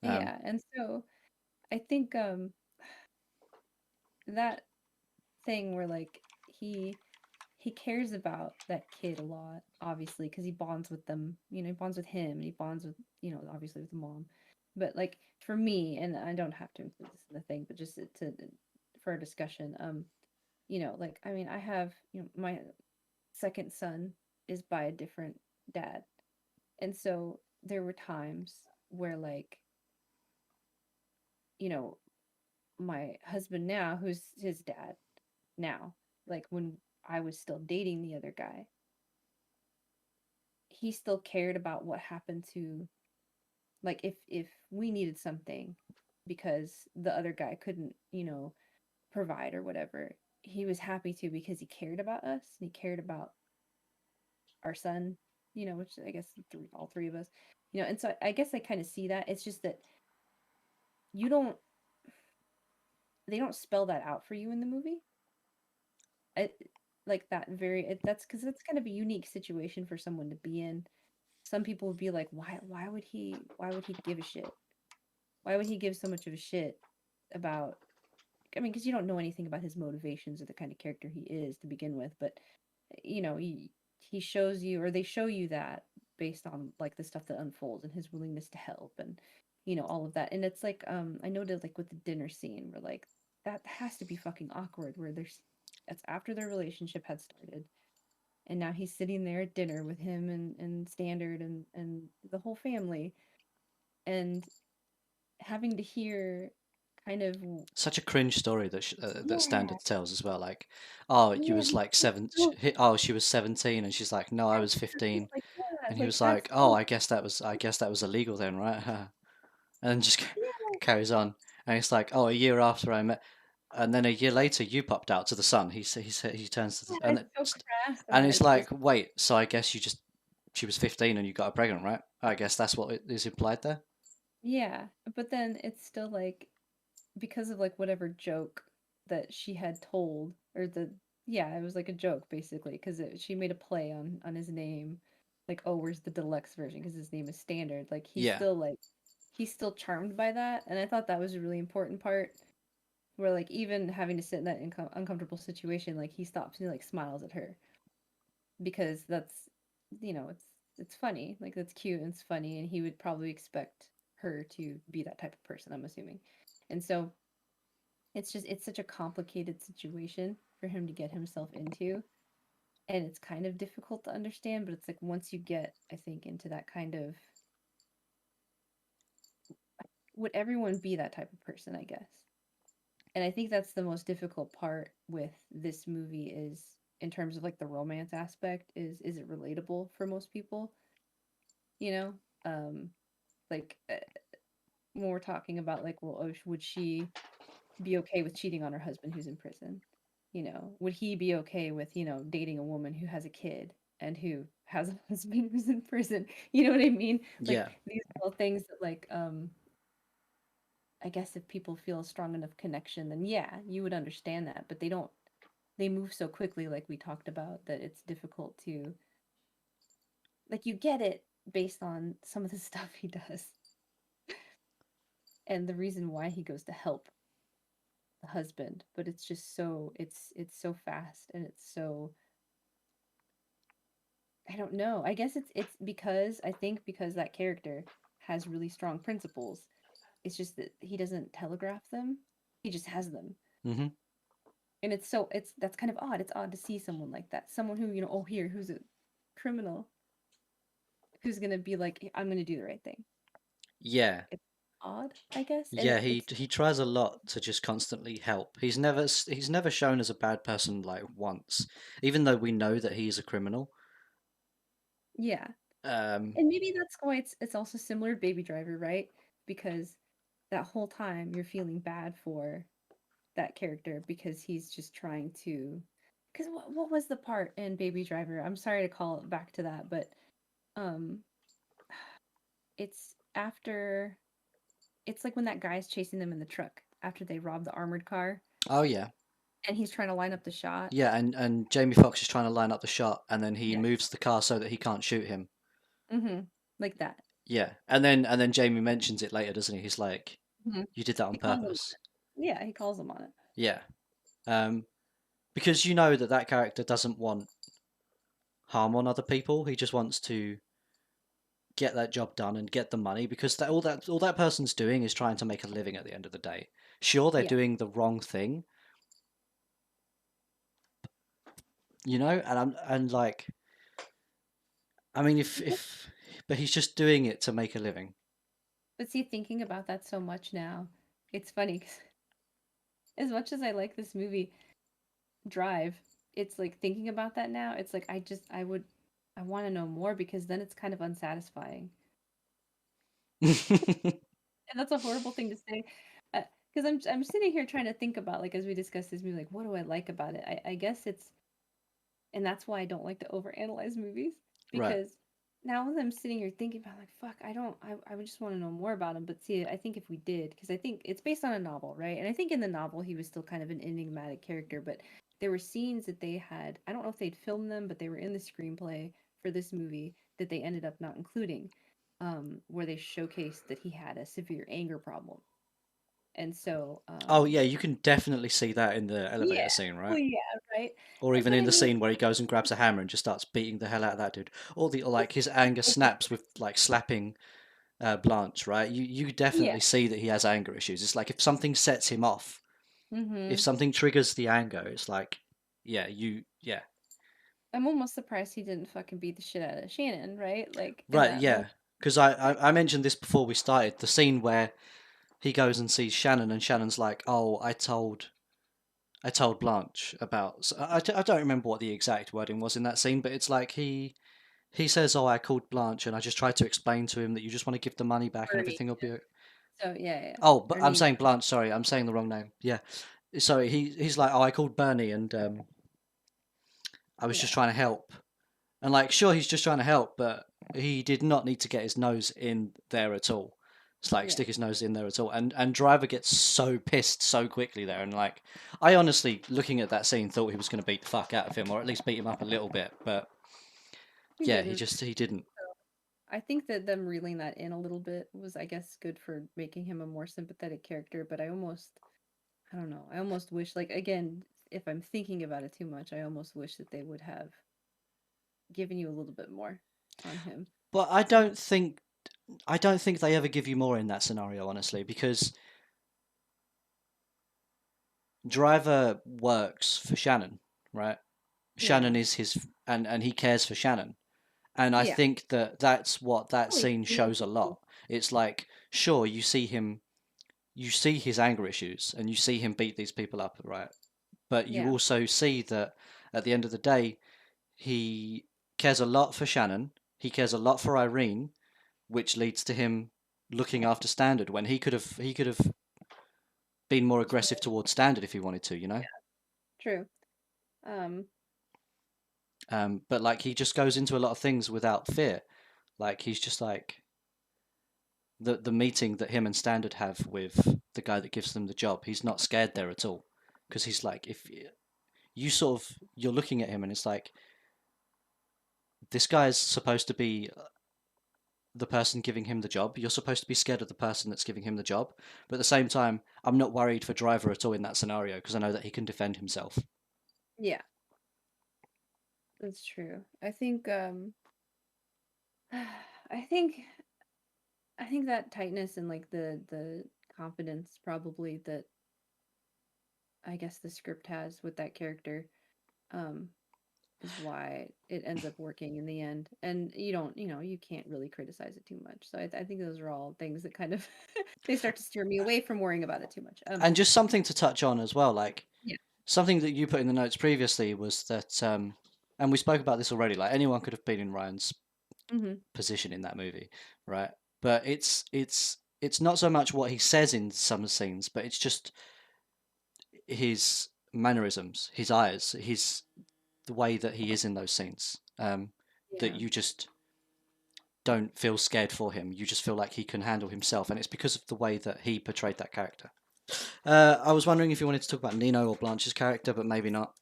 Um, yeah. And so I think that thing where like he he cares about that kid a lot, obviously, because he bonds with them. You know, he bonds with him, and he bonds with obviously with the mom. But like for me, and I don't have to include this in the thing, but just to for a discussion, like I mean, I have my second son is by a different dad, and so there were times where like you know my husband now, who's his dad now, like when I was still dating the other guy, he still cared about what happened to like if we needed something because the other guy couldn't, provide or whatever. He was happy to because he cared about us and he cared about our son, which I guess all three of us, and so I guess I kind of see that. It's just that you don't they don't spell that out for you in the movie. I like that very that's because it's kind of a unique situation for someone to be in. Some people would be like, why would he give a shit? Why would he give so much of a shit about I mean, because you don't know anything about his motivations or the kind of character he is to begin with, but you know, he shows you or they show you that based on like the stuff that unfolds and his willingness to help and all of that. And it's like I noted like with the dinner scene where like that has to be fucking awkward where there's that's after their relationship had started and now he's sitting there at dinner with him and Standard and the whole family and having to hear kind of Such a cringe story that yeah Standard tells as well. Like, oh, you yeah was because like it's seven. so Oh, she was 17, and she's like, no, I was yeah, he's 15, like yeah and he like was that's like, oh, so I guess that was illegal then, right? And then just yeah carries on, and it's like, oh, a year after I met, and then a year later you popped out to the sun. He turns to yeah, and it's so crass and and it's like like, just wait, so I guess she was 15 and you got her pregnant, right? I guess that's what is implied there. yeah but then it's still like because of like whatever joke that she had told or the yeah it was like a joke basically because she made a play on his name like oh where's the deluxe version because his name is Standard like Yeah, he's still charmed by that and I thought that was a really important part where like even having to sit in that uncomfortable situation like he stops and he like smiles at her because that's it's funny like that's cute and it's funny and he would probably expect her to be that type of person I'm assuming and so it's such a complicated situation for him to get himself into and it's kind of difficult to understand but it's like once you get I think into that kind of would everyone be that type of person I guess and I think that's the most difficult part with this movie is in terms of like the romance aspect is it relatable for most people you know um like when we're talking about like well oh, would she be okay with cheating on her husband who's in prison would he be okay with dating a woman who has a kid and who has a husband who's in prison you know what I mean like yeah, these are all things that like I guess if people feel a strong enough connection then yeah you would understand that but they move so quickly like we talked about that it's difficult to like you get it based on some of the stuff he does and the reason why he goes to help the husband but it's just so it's so fast and it's so I don't know I guess it's because I think because that character has really strong principles it's just that he doesn't telegraph them he just has them hmm and it's that's kind of odd it's odd to see someone like that someone who oh here who's a criminal who's gonna be like I'm gonna do the right thing yeah. it's odd I guess and Yeah, he it's he tries a lot to just constantly help. He's never shown as a bad person like once, even though we know that he's a criminal. yeah Um, and maybe that's why it's also similar to Baby Driver right because that whole time you're feeling bad for that character because he's just trying to because what was the part in Baby Driver I'm sorry to call it back to that but um it's after it's like when that guy's chasing them in the truck after they rob the armored car oh yeah, and he's trying to line up the shot yeah, and Jamie Foxx is trying to line up the shot, and then he yes moves the car so that he can't shoot him. mm-hmm like that Yeah, and then Jamie mentions it later, doesn't he? He's like, hmm "You did that on he calls him on purpose." it yeah he calls him on it Yeah, um, because you know that character doesn't want harm on other people. He just wants to get that job done and get the money because all that person's doing is trying to make a living at the end of the day. Sure, they're yeah doing the wrong thing, and like I mean if but he's just doing it to make a living. but see thinking about that so much now it's funny 'cause as much as I like this movie Drive, it's like thinking about that now, it's like I want to know more because then it's kind of unsatisfying. And that's a horrible thing to say. Because I'm sitting here trying to think about like as we discuss this movie, like what do I like about it? I guess it's and that's why I don't like to overanalyze movies Right. because now as I'm sitting here thinking about like fuck, I would just want to know more about him. But see, I think if we did, because I think it's based on a novel, right? And I think in the novel he was still kind of an enigmatic character, but there were scenes that they had. I don't know if they'd filmed them, but they were in the screenplay for this movie that they ended up not including, where they showcased that he had a severe anger problem. And so, Oh yeah, you can definitely see that in the yeah, elevator scene, well, right? yeah, right. Or That's even what in I the mean. scene where he goes and grabs a hammer and just starts beating the hell out of that dude. Or like his It's anger like snaps with like slapping Blanche, right? You yeah. definitely see that he has anger issues. It's like if something sets him off, if Mm-hmm. something triggers the anger, it's like, yeah, I'm almost surprised he didn't fucking beat the shit out of Shannon, right? Like in right, that moment. yeah. Because I mentioned this before we started, the scene where he goes and sees Shannon, and Shannon's like, "Oh, I told Blanche about." I don't remember what the exact wording was in that scene, but it's like he says, "Oh, I called Blanche, and I just tried to explain to him that you just want to give the money back, and Bernie. everything will be." So yeah, yeah. Oh, but Or I'm Nina. saying Blanche. Sorry, I'm saying the wrong name. Yeah, sorry. He's like, "Oh, I called Bernie, and I was just Yeah. trying to help." And like, sure, he's just trying to help, but he did not need to get his nose in there at all. It's like Yeah. stick his nose in there at all. And Driver gets so pissed so quickly there, and like, I honestly, looking at that scene, thought he was going to beat the fuck out of him, or at least beat him up a little bit. But He yeah, didn't. he didn't. I think that them reeling that in a little bit was, I guess, good for making him a more sympathetic character, but I don't know. I almost wish, like, again, if I'm thinking about it too much, I almost wish that they would have given you a little bit more on him. But I don't think they ever give you more in that scenario, honestly, because Driver works for Shannon, right? Yeah. Shannon is his, and he cares for Shannon. And I Yeah. think that that's what that Oh, yeah. scene He loves shows a him too. lot. It's like, sure, you see his anger issues, and you see him beat these people up, right? But you Yeah. also see that at the end of the day, he cares a lot for Shannon. He cares a lot for Irene, which leads to him looking after Standard when he could have been more aggressive towards Standard if he wanted to, you know. True. Um, But like he just goes into a lot of things without fear. Like he's just like the meeting that him and Standard have with the guy that gives them the job. He's not scared there at all because he's like, if you sort of you're looking at him and it's like this guy is supposed to be the person giving him the job. You're supposed to be scared of the person that's giving him the job, but at the same time, I'm not worried for Driver at all in that scenario because I know that he can defend himself. yeah, that's true. I think I think that tightness and like the confidence probably that I guess the script has with that character um is why it ends up working in the end. And you don't, you can't really criticize it too much. So I think those are all things that kind of they start to steer me away from worrying about it too much. And just something to touch on as well, like Yeah. something that you put in the notes previously was that, and we spoke about this already. Like anyone could have been in Ryan's Hmm. position in that movie, right? But it's not so much what he says in some scenes, but it's just his mannerisms, his eyes, his the way that he is in those scenes. That Yeah. you just don't feel scared for him. You just feel like he can handle himself, and it's because of the way that he portrayed that character. I was wondering if you wanted to talk about Nino or Blanche's character, but maybe not.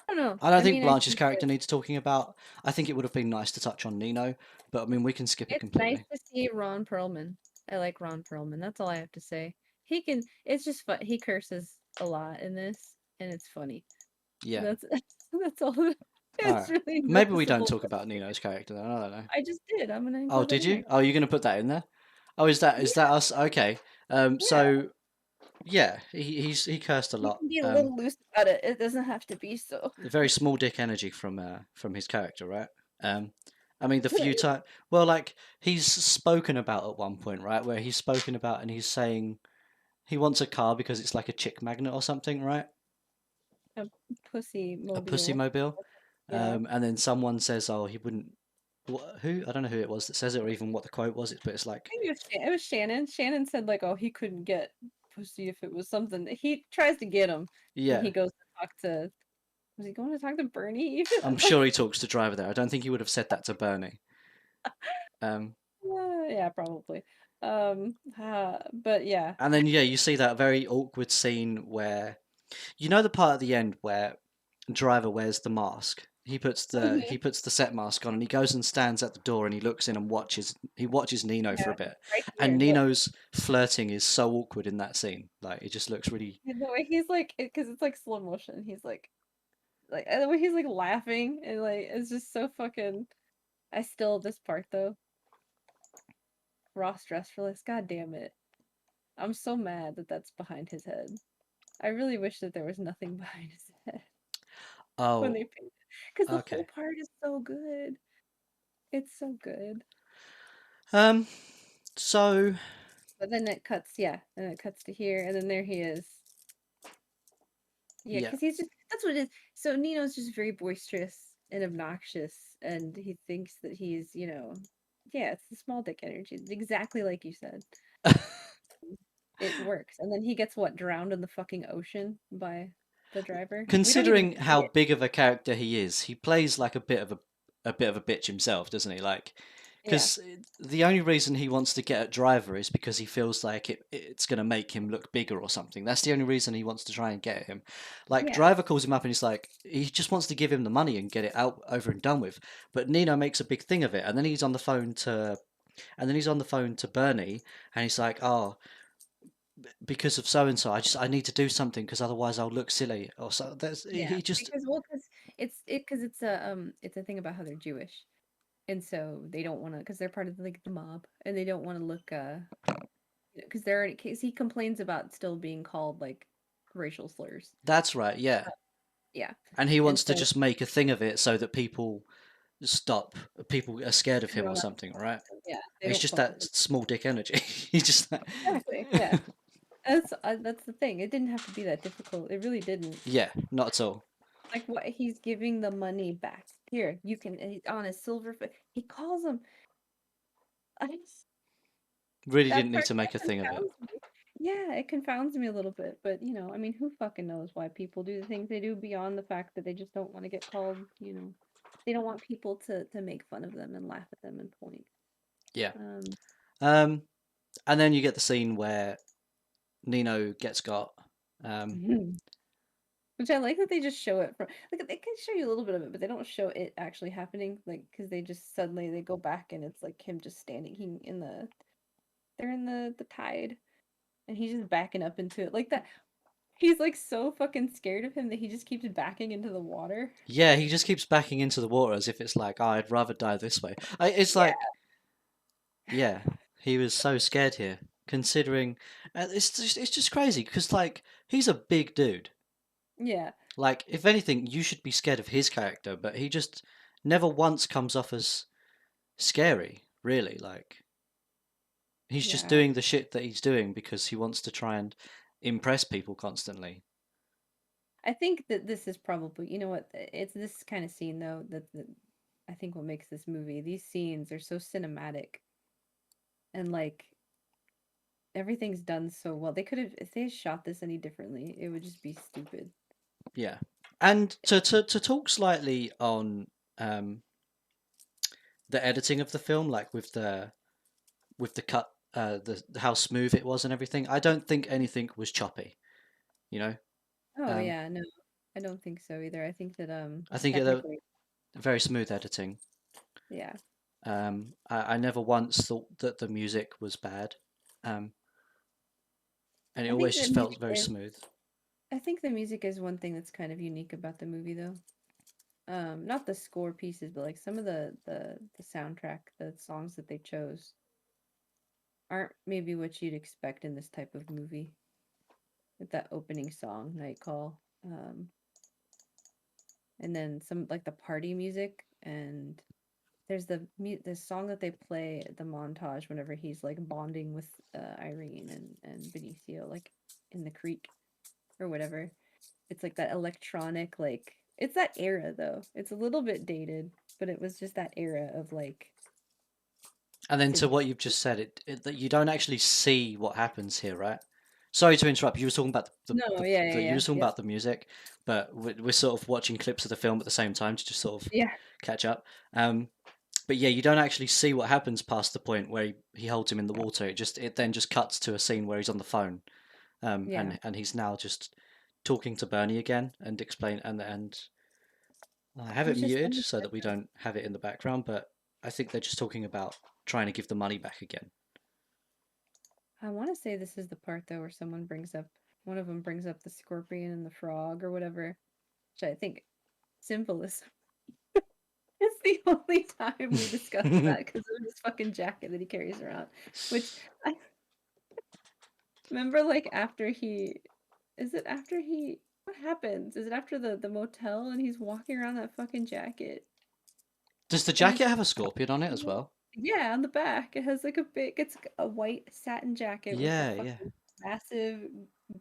I don't know. I don't I think mean, I Blanche's think that character needs talking about. I think it would have been nice to touch on Nino, but I mean, we can skip it it's nice completely. to see Ron Perlman. I like Ron Perlman. That's all I have to say. He can. It's just fun. He curses a lot in this, and it's funny. Yeah. That's that's all. All It's right. really Maybe we don't noticeable. talk about Nino's character then. I don't know. I just did. I'm gonna Oh, include that did in there. you? Oh, you're gonna put that in there? Oh, is that Yeah, us? Okay. yeah. So yeah, he cursed a You lot. can be a little loose about it. It doesn't have to be so. Very small dick energy from his character, right? Um, I mean, the few times, well, like he's spoken about at one point, right, where he's spoken about and he's saying he wants a car because it's like a chick magnet or something, right? A pussy A pussy mobile. mobile. Yeah. And then someone says, "Oh, he wouldn't." Who? I don't know who it was that says it, or even what the quote was. But it's like, I think it was Shannon. Shannon said like, "Oh, he couldn't get pussy if it was something." He tries to get him, and yeah, he goes to talk to. Was he going to talk to Bernie even? I'm sure he talks to Driver there. I don't think he would have said that to Bernie. Um, Yeah, probably. But yeah, and then yeah, you see that very awkward scene where You know the part at the end where Driver wears the mask. Mhm. He puts the set mask on and he goes and stands at the door and he looks in and watches Nino for Yeah, a bit. right And here. Look, Nino's flirting is so awkward in that scene. Like it just looks really and the way he's like, because it's like slow motion. He's like, and the way he's like laughing and like it's just so fucking. I still this part though. Ross dressed for this. God damn it! I'm so mad that that's behind his head. I really wish that there was nothing behind his head when oh, they painted, because the whole okay. part is so good. It's so good. Um so But then it cuts, yeah, and it cuts to here, and then there he is. Yeah, yeah. because he's just that's what it is. So Nino's just very boisterous and obnoxious, and he thinks that he's, yeah, it's the small dick energy, exactly like you said. It works, and then he gets what drowned in the fucking ocean by the driver. We don't even Considering see how it. big of a character he is, he plays like a bit of a bitch himself, doesn't he? Like, Yeah, because the only reason he wants to get at Driver is because he feels like it's going to make him look bigger or something. That's the only reason he wants to try and get at him. Like yeah, Driver calls him up and he's like, he just wants to give him the money and get it out over and done with. But Nino makes a big thing of it, and then he's on the phone to Bernie, and he's like, "Oh, because of so and so, I need to do something because otherwise I'll look silly." Or so. yeah. He just Because it's a thing about how they're Jewish, and so they don't want to because they're part of like the mob, and they don't want to look because they're because he complains about still being called like racial slurs. That's right, yeah. Yeah, And he and wants to so just make a thing of it so that stop, people are scared of they him will or not something, fuck right? with him. Yeah, they It's don't just fuck with that him. small dick energy. He's just like, Exactly. Yeah, that's the thing. It didn't have to be that difficult. It really didn't. yeah, not at all. Like what he's giving the money back. Here, you can on a silver. He calls him. I, Really that didn't need part to that make a thing of it. confounds me. Yeah, it confounds me a little bit. But I mean, who fucking knows why people do the things they do beyond the fact that they just don't want to get called. They don't want people to make fun of them and laugh at them and point. Yeah. Um, Um, and then you get the scene where Nino gets got. Um, which I like that they just show it from like they can show you a little bit of it, but they don't show it actually happening. Like because they just suddenly they go back and it's like him just standing they're in the tide and he's just backing up into it like that. He's like so fucking scared of him that he just keeps backing into the water. yeah, he just keeps backing into the water as if it's like, oh, I'd rather die this way. It's Yeah, like, yeah, he was so scared here, considering it's just crazy because like he's a big dude. yeah, Like, if anything, you should be scared of his character, but he just never once comes off as scary, really. Like, he's just yeah. doing the shit that he's doing because he wants to try and impress people constantly. I think that this is probably what it's this kind of scene though that I think what makes this movie. These scenes are so cinematic and like everything's done so well. They could have if they had shot this any differently, it would just be stupid. Yeah. And to talk slightly on um, the editing of the film, like with the cut, the how smooth it was and everything, I don't think anything was choppy. You know, Oh um, yeah, no. I don't think so either. I think that I think it technically, very smooth editing. yeah. I never once thought that the music was bad, um, and it I think always that just felt music very is smooth. I think the music is one thing that's kind of unique about the movie though. Not the score pieces, but like some of the soundtrack, the songs that they chose aren't maybe what you'd expect in this type of movie. With that opening song, Night Call. And then some like the party music and there's the song that they play at the montage whenever he's like bonding with Irene and Benicio like in the creek or whatever. It's like that electronic like it's that era though. It's a little bit dated, but it was just that era of like And then to synth. what you've just said, that you don't actually see what happens here, right? Sorry to interrupt. You were talking about No, yeah, yeah, you were yeah. talking Yes. about the music, but we're sort of watching clips of the film at the same time to just sort of Yeah. catch up. But yeah, you don't actually see what happens past the point where he holds him in the water. It then just cuts to a scene where he's on the phone, Yeah. and he's now just talking to Bernie again and explain and I have It it was just muted them. so that we don't have it in the background, but I think they're just talking about trying to give the money back again. I want to say this is the part though where someone brings up one of them brings up the scorpion and the frog or whatever, which I think symbolism. It's the only time we discuss that because of his fucking jacket that he carries around. Which I remember, like after he, is it after he? What happens? Is it after the motel and he's walking around that fucking jacket Does the and he's jacket have a scorpion on it as well? yeah, on the back it has like a big, it's a white satin jacket with the Yeah, yeah. fucking massive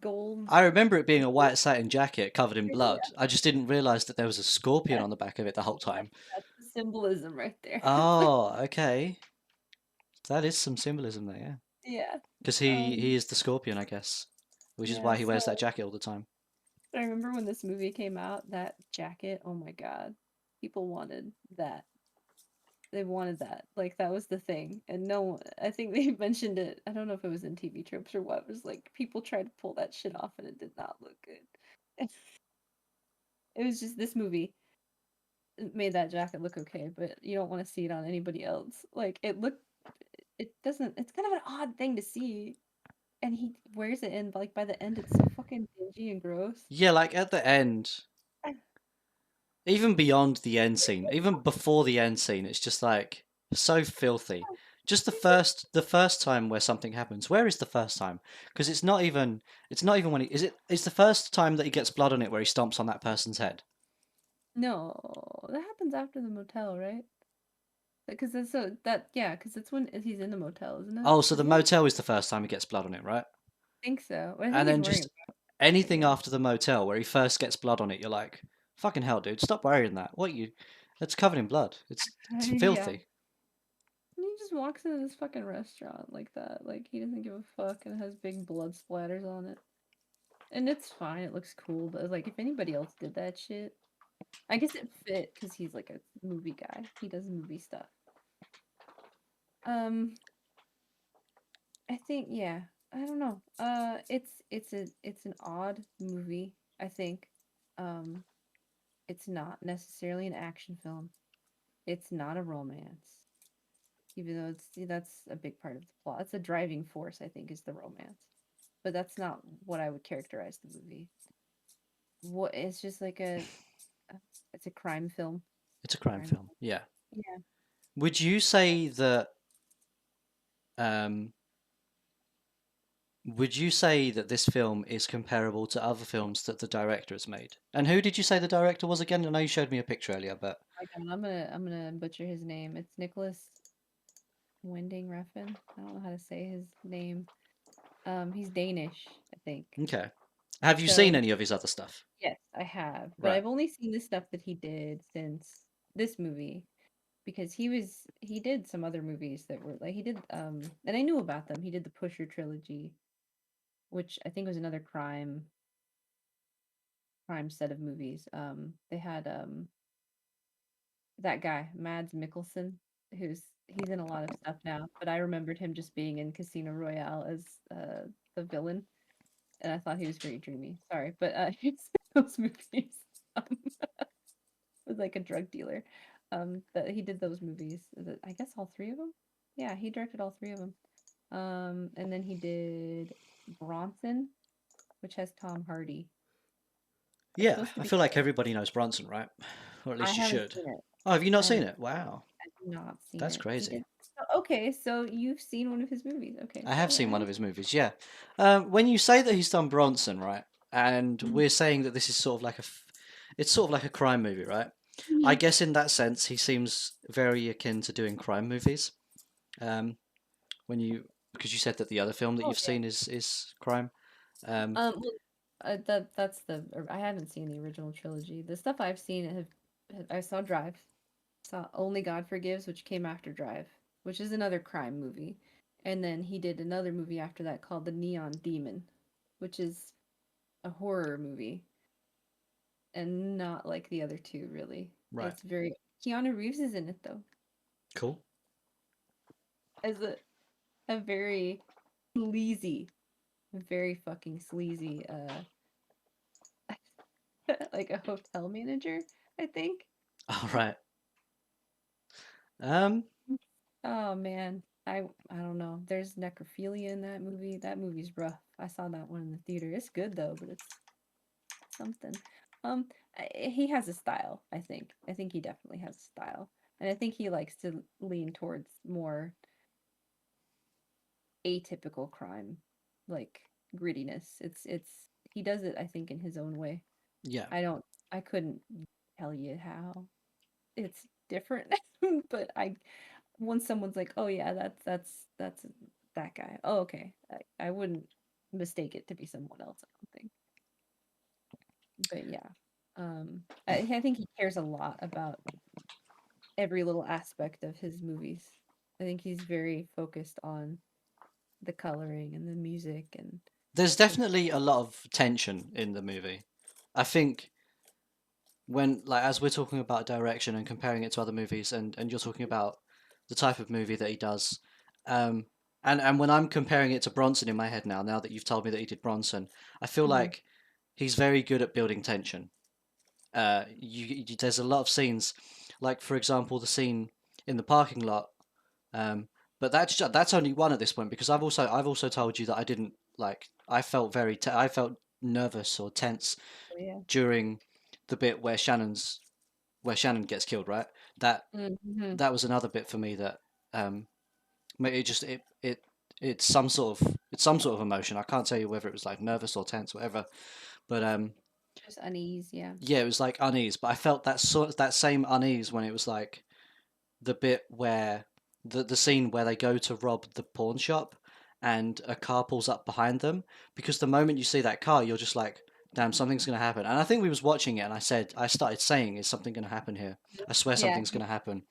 gold. I remember it being a white satin jacket covered in Yeah, blood. I just didn't realize that there was a scorpion on the back of it the whole time. that's the symbolism right there. It's like, Oh, okay. That is some symbolism there, yeah. yeah. Because he Um, is the scorpion, I guess, which is yeah, why he so wears that jacket all the time. I remember when this movie came out, that jacket, oh my God. People wanted that. They wanted that. Like that was the thing. And no one, I think they mentioned it. I don't know if it was in TV tropes or what. It was like people tried to pull that shit off and it did not look good. It was just this movie made that jacket look okay, but you don't want to see it on anybody else. Like it doesn't, it's kind of an odd thing to see. And he wears it and like by the end it's so fucking dingy and gross. Yeah, like at the end, even beyond the end scene, even before the end scene, it's just like so filthy. Just the first time where something happens. Where is the first time? Because it's not even when he is it is the first time that he gets blood on it where he stomps on that person's head. No, that happens after the motel, right? Because that's so that yeah, because it's when he's in the motel, isn't it? Oh, so the Isn't it? motel is the first time he gets blood on it, right? I think so. But I think And he's then wearing just a jacket, anything yeah. after the motel where he first gets blood on it, you're like, fucking hell, dude, stop wearing that. What you? It's covered in blood. It's Yeah. filthy. And he just walks into this fucking restaurant like that. Like he doesn't give a fuck and it has big blood splatters on it. And it's fine, it looks cool, but like if anybody else did that shit, I guess it fit because he's like a movie guy. He does movie stuff. Um, I think yeah. I don't know. It's an odd movie, I think. Um, it's not necessarily an action film. It's not a romance, even though that's a big part of the plot. It's a driving force, I think, is the romance. But that's not what I would characterize the movie. What it's just like it's a crime film. It's a crime Crime film. Yeah. film. Yeah. Would you say that? Um, would you say that this film is comparable to other films that the director has made? And who did you say the director was again? I know you showed me a picture earlier, but My God, I'm gonna butcher his name. It's Nicholas Winding Refn. I don't know how to say his name. He's Danish, I think. okay. Have you seen So any of his other stuff? yes, I have, but Right. I've only seen the stuff that he did since this movie because he did some other movies that were like he did and I knew about them. He did the Pusher trilogy, which I think was another crime set of movies. They had that guy, Mads Mikkelsen, he's in a lot of stuff now, but I remembered him just being in Casino Royale as the villain, and I thought he was very dreamy. Sorry, but he's those movies. Um, was like a drug dealer. But he did those movies. I guess all three of them. Yeah, he directed all three of them. And then he did Bronson, which has Tom Hardy. It's Yeah, supposed to I be feel like good. everybody knows Bronson, right? Or at I least you haven't should. seen it. Oh, have you not I seen haven't. it? Wow, I've not seen that's it. He crazy. did. Okay, so you've seen one of his movies. Okay, I so have yeah, seen I one haven't. of his movies, yeah. When you say that he's done Bronson, right, and Mhm. we're saying that this is sort of like it's sort of like a crime movie, right? I Mhm. guess in that sense, he seems very akin to doing crime movies. Um, when you because you said that the other film that Oh you've yeah. seen is crime. Um, Well, that's I haven't seen the original trilogy. The stuff I've seen I saw Drive, saw Only God Forgives, which came after Drive, which is another crime movie, and then he did another movie after that called The Neon Demon, which is a horror movie and not like the other two really. right, It's very Keanu Reeves is in it though, cool. as a very sleazy, very fucking sleazy like a hotel manager, I think. All right. Um, Oh man, I don't know. There's necrophilia in that movie. That movie's rough. I saw that one in the theater. It's good though, but it's something. He has a style, I think. I think he definitely has a style. And I think he likes to lean towards more atypical crime, like grittiness. It's he does it, I think, in his own way. yeah. I couldn't tell you how. It's different, but I once someone's like, "Oh yeah, that's that guy." Oh, okay. I wouldn't mistake it to be someone else, I don't think. But yeah. I think he cares a lot about every little aspect of his movies. I think he's very focused on the coloring and the music and There's the definitely a lot of tension in the movie. I think when, like, as we're talking about direction and comparing it to other movies, and you're talking about the type of movie that he does, um, and when I'm comparing it to Bronson in my head now that you've told me that he did Bronson, I feel Mhm. like he's very good at building tension. There's a lot of scenes, like for example the scene in the parking lot. Um, but that's only one at this point because I've also told you that I didn't like I felt I felt nervous or tense Oh, yeah. during the bit where Shannon gets killed, right? That Mhm. that was another bit for me that um it just it's some sort of emotion. I can't tell you whether it was like nervous or tense, whatever. But Just unease, yeah. yeah, it was like unease. But I felt that same unease when it was like the bit where the scene where they go to rob the pawn shop and a car pulls up behind them, because the moment you see that car you're just like, damn, something's going to happen. And I think we was watching it and I started saying, is something going to happen here? I swear Yeah. something's going to happen.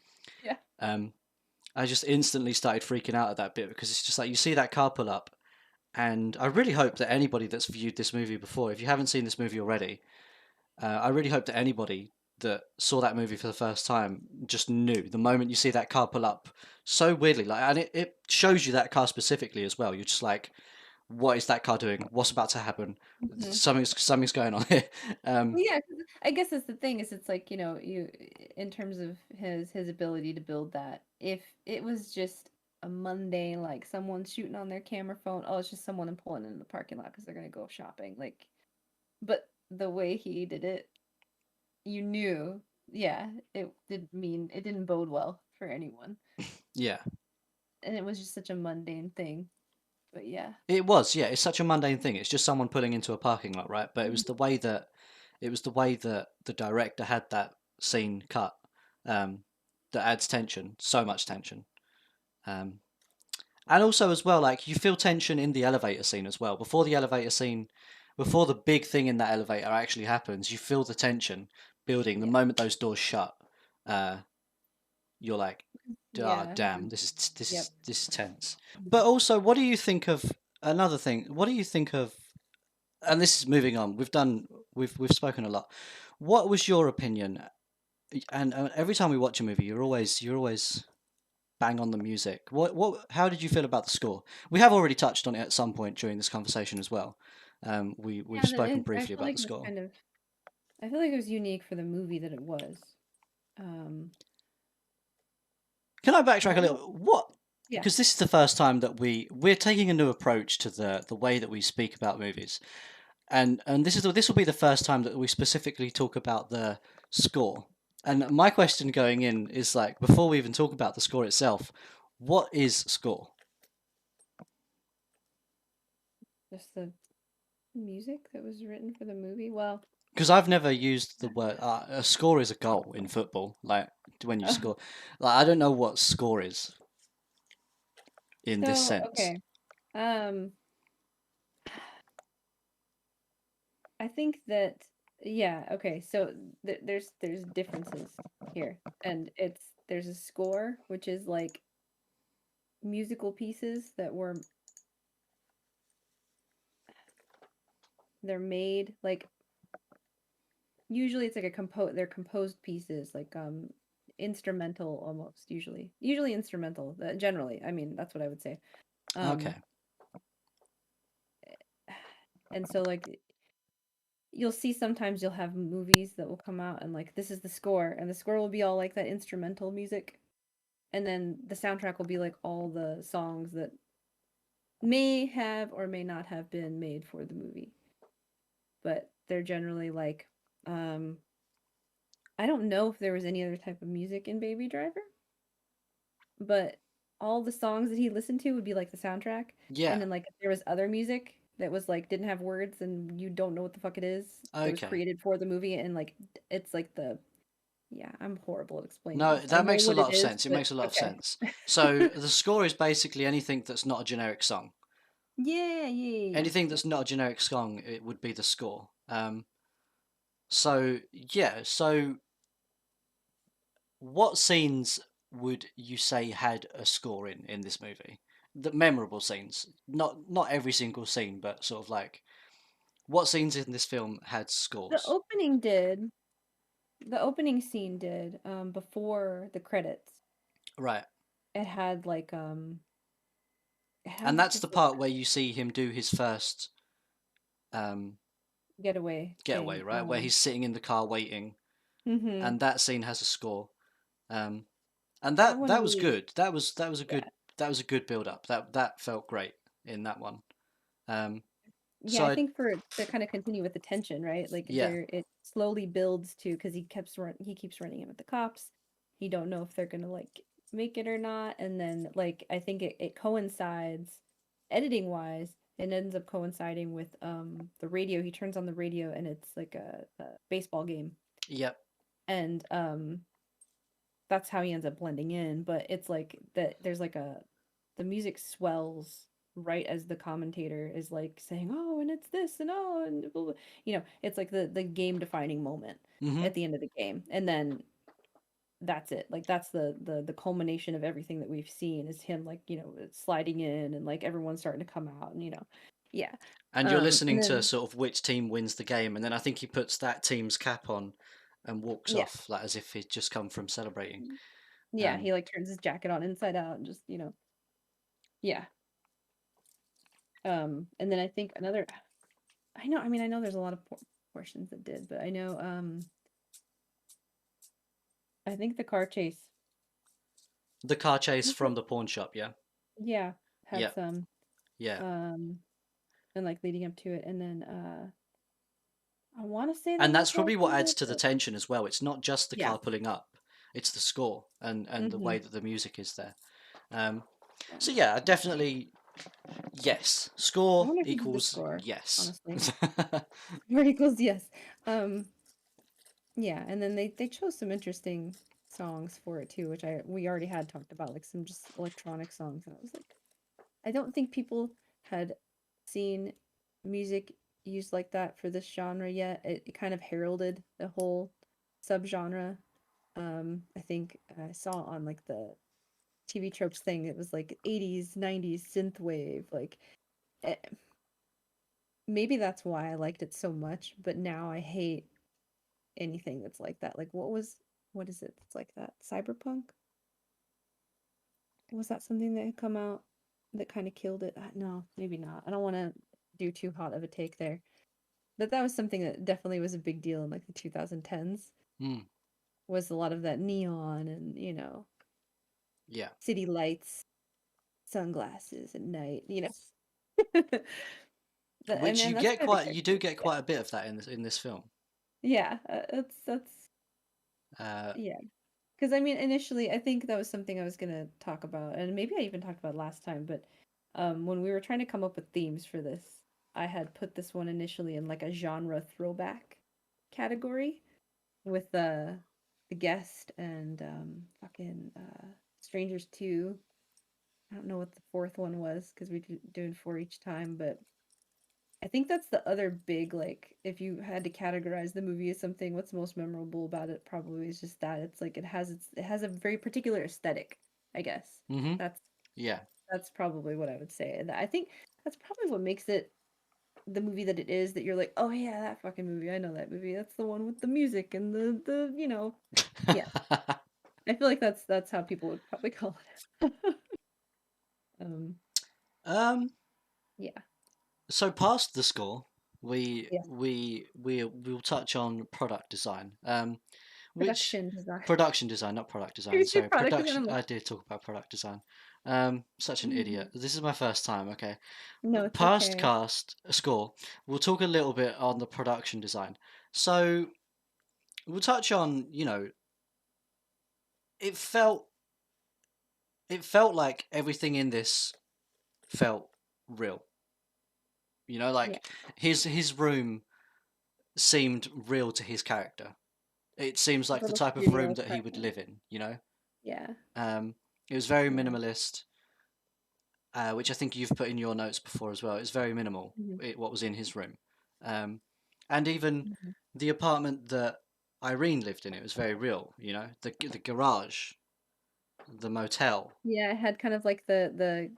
Yeah. um I just instantly started freaking out at that bit because it's just like you see that car pull up, and I really hope that anybody that's viewed this movie before, if you haven't seen this movie already, I really hope that anybody that saw that movie for the first time just knew the moment you see that car pull up so weirdly, like, and it shows you that car specifically as well. You're just like, what is that car doing? What's about to happen? Mhm. Something's going on here. Um, Well, yeah, 'cause I guess that's the thing is it's like, you in terms of his ability to build that, if it was just a mundane, like someone shooting on their camera phone, oh, it's just someone pulling in the parking lot because they're gonna go shopping. Like, but the way he did it, you knew, yeah, it didn't bode well for anyone. yeah, And it was just such a mundane thing. But yeah. it was. Yeah, it's such a mundane thing. It's just someone pulling into a parking lot, right? But Mhm. it was the way that the director had that scene cut, um, that adds tension, so much tension. Um, And also as well, like you feel tension in the elevator scene as well. Before the big thing in that elevator actually happens, you feel the tension building. The Yeah. moment those doors shut, uh, you're like, ah, Yeah. damn, this Yep. is this is tense. Mhm. But also, what do you think of another thing? What do you think of? And this is moving on. We've spoken a lot. What was your opinion? And every time we watch a movie, you're always bang on the music. How did you feel about the score? We have already touched on it at some point during this conversation as well. We've Yeah, spoken I briefly feel about like the it was score. kind of I feel like it was unique for the movie that it was. Can I And backtrack I a don't little? What? yeah. Because this is the first time that we're taking a new approach to the way that we speak about movies, and this will be the first time that we specifically talk about the score. And my question going in is like, before we even talk about the score itself, what is score? Just the music that was written for the movie. Well, Because I've never used the word a score is a goal in football. Like when you uh, score, like I don't know what score is in this so sense. okay. Um, I think that yeah, okay. So there's differences here. And there's a score which is like musical pieces that were they're made like usually it's like they're composed pieces like instrumental almost usually instrumental generally I mean that's what I would say Okay, um, and so like, you'll see sometimes you'll have movies that will come out and like this is the score, and the score will be all like that instrumental music, and then the soundtrack will be like all the songs that may have or may not have been made for the movie, but they're generally like, um I don't know if there was any other type of music in Baby Driver, but all the songs that he listened to would be like the soundtrack, and Yeah. then like if there was other music that was like didn't have words and you don't know what the fuck it is, that was Okay. created for the movie, and like it's like the yeah, I'm horrible at explaining No, this. I that know makes a what lot it of is, sense. It but makes a lot of okay. sense. So the score is basically anything that's not a generic song. Yeah, yeah, yeah, yeah. Anything that's not a generic song, it would be the score. So yeah. So what scenes would you say had a score in this movie? The memorable scenes, not every single scene, but sort of like what scenes in this film had The scores? opening did. The opening scene did, before the credits. Right. It had like it And had that's the just like part where you see him do his first um, getaway getaway, thing. right? Where he's sitting in the car waiting, Mhm. and that scene has a score. Um, and That that one that was really, good. That was a yeah. good build up. That felt great in that one. Um, Yeah, so I I, think for to kind of continue with the tension, right? Like yeah, there it slowly builds to because he keeps running in with the cops. You don't know if they're gonna like make it or not. And then like I think it coincides editing wise, it ends up coinciding with the radio. He turns on the radio and it's like a baseball game. yep, And that's how he ends up blending in, but it's like that there's like a the music swells right as the commentator is like saying, "Oh, and it's this and oh, and blah, blah." It's like the game defining moment hmm at the end of the game. And then that's it. Like that's the culmination of everything that we've seen is him like, sliding in and like everyone's starting to come out and yeah. and you're And listening to then sort of which team wins the game, and then I think he puts that team's cap on and walks yeah. off like as if he'd just come from celebrating. Yeah, Um, he like turns his jacket on inside out and just, yeah. And then I think another I know there's a lot of portions that did, but I know, I think the car chase, the car I chase think from the pawn shop, yeah, yeah, had yeah, some, yeah. um, and like leading up to it, and then, I want to say there And was that's probably what also, adds to the but tension as well. It's not just the yeah, car pulling up; it's the score and the mm-hmm, way that the music is there. Um, yeah. so yeah, definitely yes. I Score wonder who did the equals score, yes. honestly. Score equals yes. Um, yeah, and then they chose some interesting songs for it too, which we already had talked about, like some just electronic songs, and I was like, I don't think people had seen music used like that for this genre yet. It kind of heralded the whole subgenre. I think I saw on like the TV tropes thing, it was like 80s, 90s synthwave. Like eh, maybe that's why I liked it so much, but now I hate anything that's like that. Like what is it that's like that? Cyberpunk? Was that something that had come out that kind of killed it? No, maybe not. I don't want to do too hot of a take there. But that was something that definitely was a big deal in like the 2010s. Mm, Was a lot of that neon and, yeah, city lights, sunglasses at night, and which then that's kind of the you character. do get Yeah. quite a bit of that in this film. Yeah, that's Uh, yeah. Because I mean, initially, I think that was something I was gonna talk about, and maybe I even talked about last time. But when we were trying to come up with themes for this, I had put this one initially in like a genre throwback category with the guest and fucking Strangers 2. I don't know what the fourth one was because we doing four each time, but I think that's the other big like if you had to categorize the movie as something, what's most memorable about it probably is just that it's like it has a very particular aesthetic, I guess. hmm That's yeah, that's probably what I would say. And I think that's probably what makes it the movie that it is that you're like, "Oh yeah, that fucking movie. I know that movie. That's the one with the music and the. Yeah. I feel like that's how people would probably call it. Um um. yeah. So past the score, Yeah, we'll touch on product design. Which production design. production design, not product design. You say Sorry, product design. production. I'm like, I did talk about product design. Such an idiot. "Mm, This is my first time. Okay, no, it's past okay. cast score. We'll talk a little bit on the production design. So we'll touch on. It felt it felt like everything in this felt real. Yeah, Like his room seemed real to his character. It seems his like the little type of studio room that he would apartment. live in. Yeah, Um, it was very yeah. minimalist, which I think you've put in your notes before as well. It's very minimal, Mhm, what was in his room. Um, and even mhm. the apartment that Irene lived in, it was very real. The garage, the motel. Yeah, it had kind of like the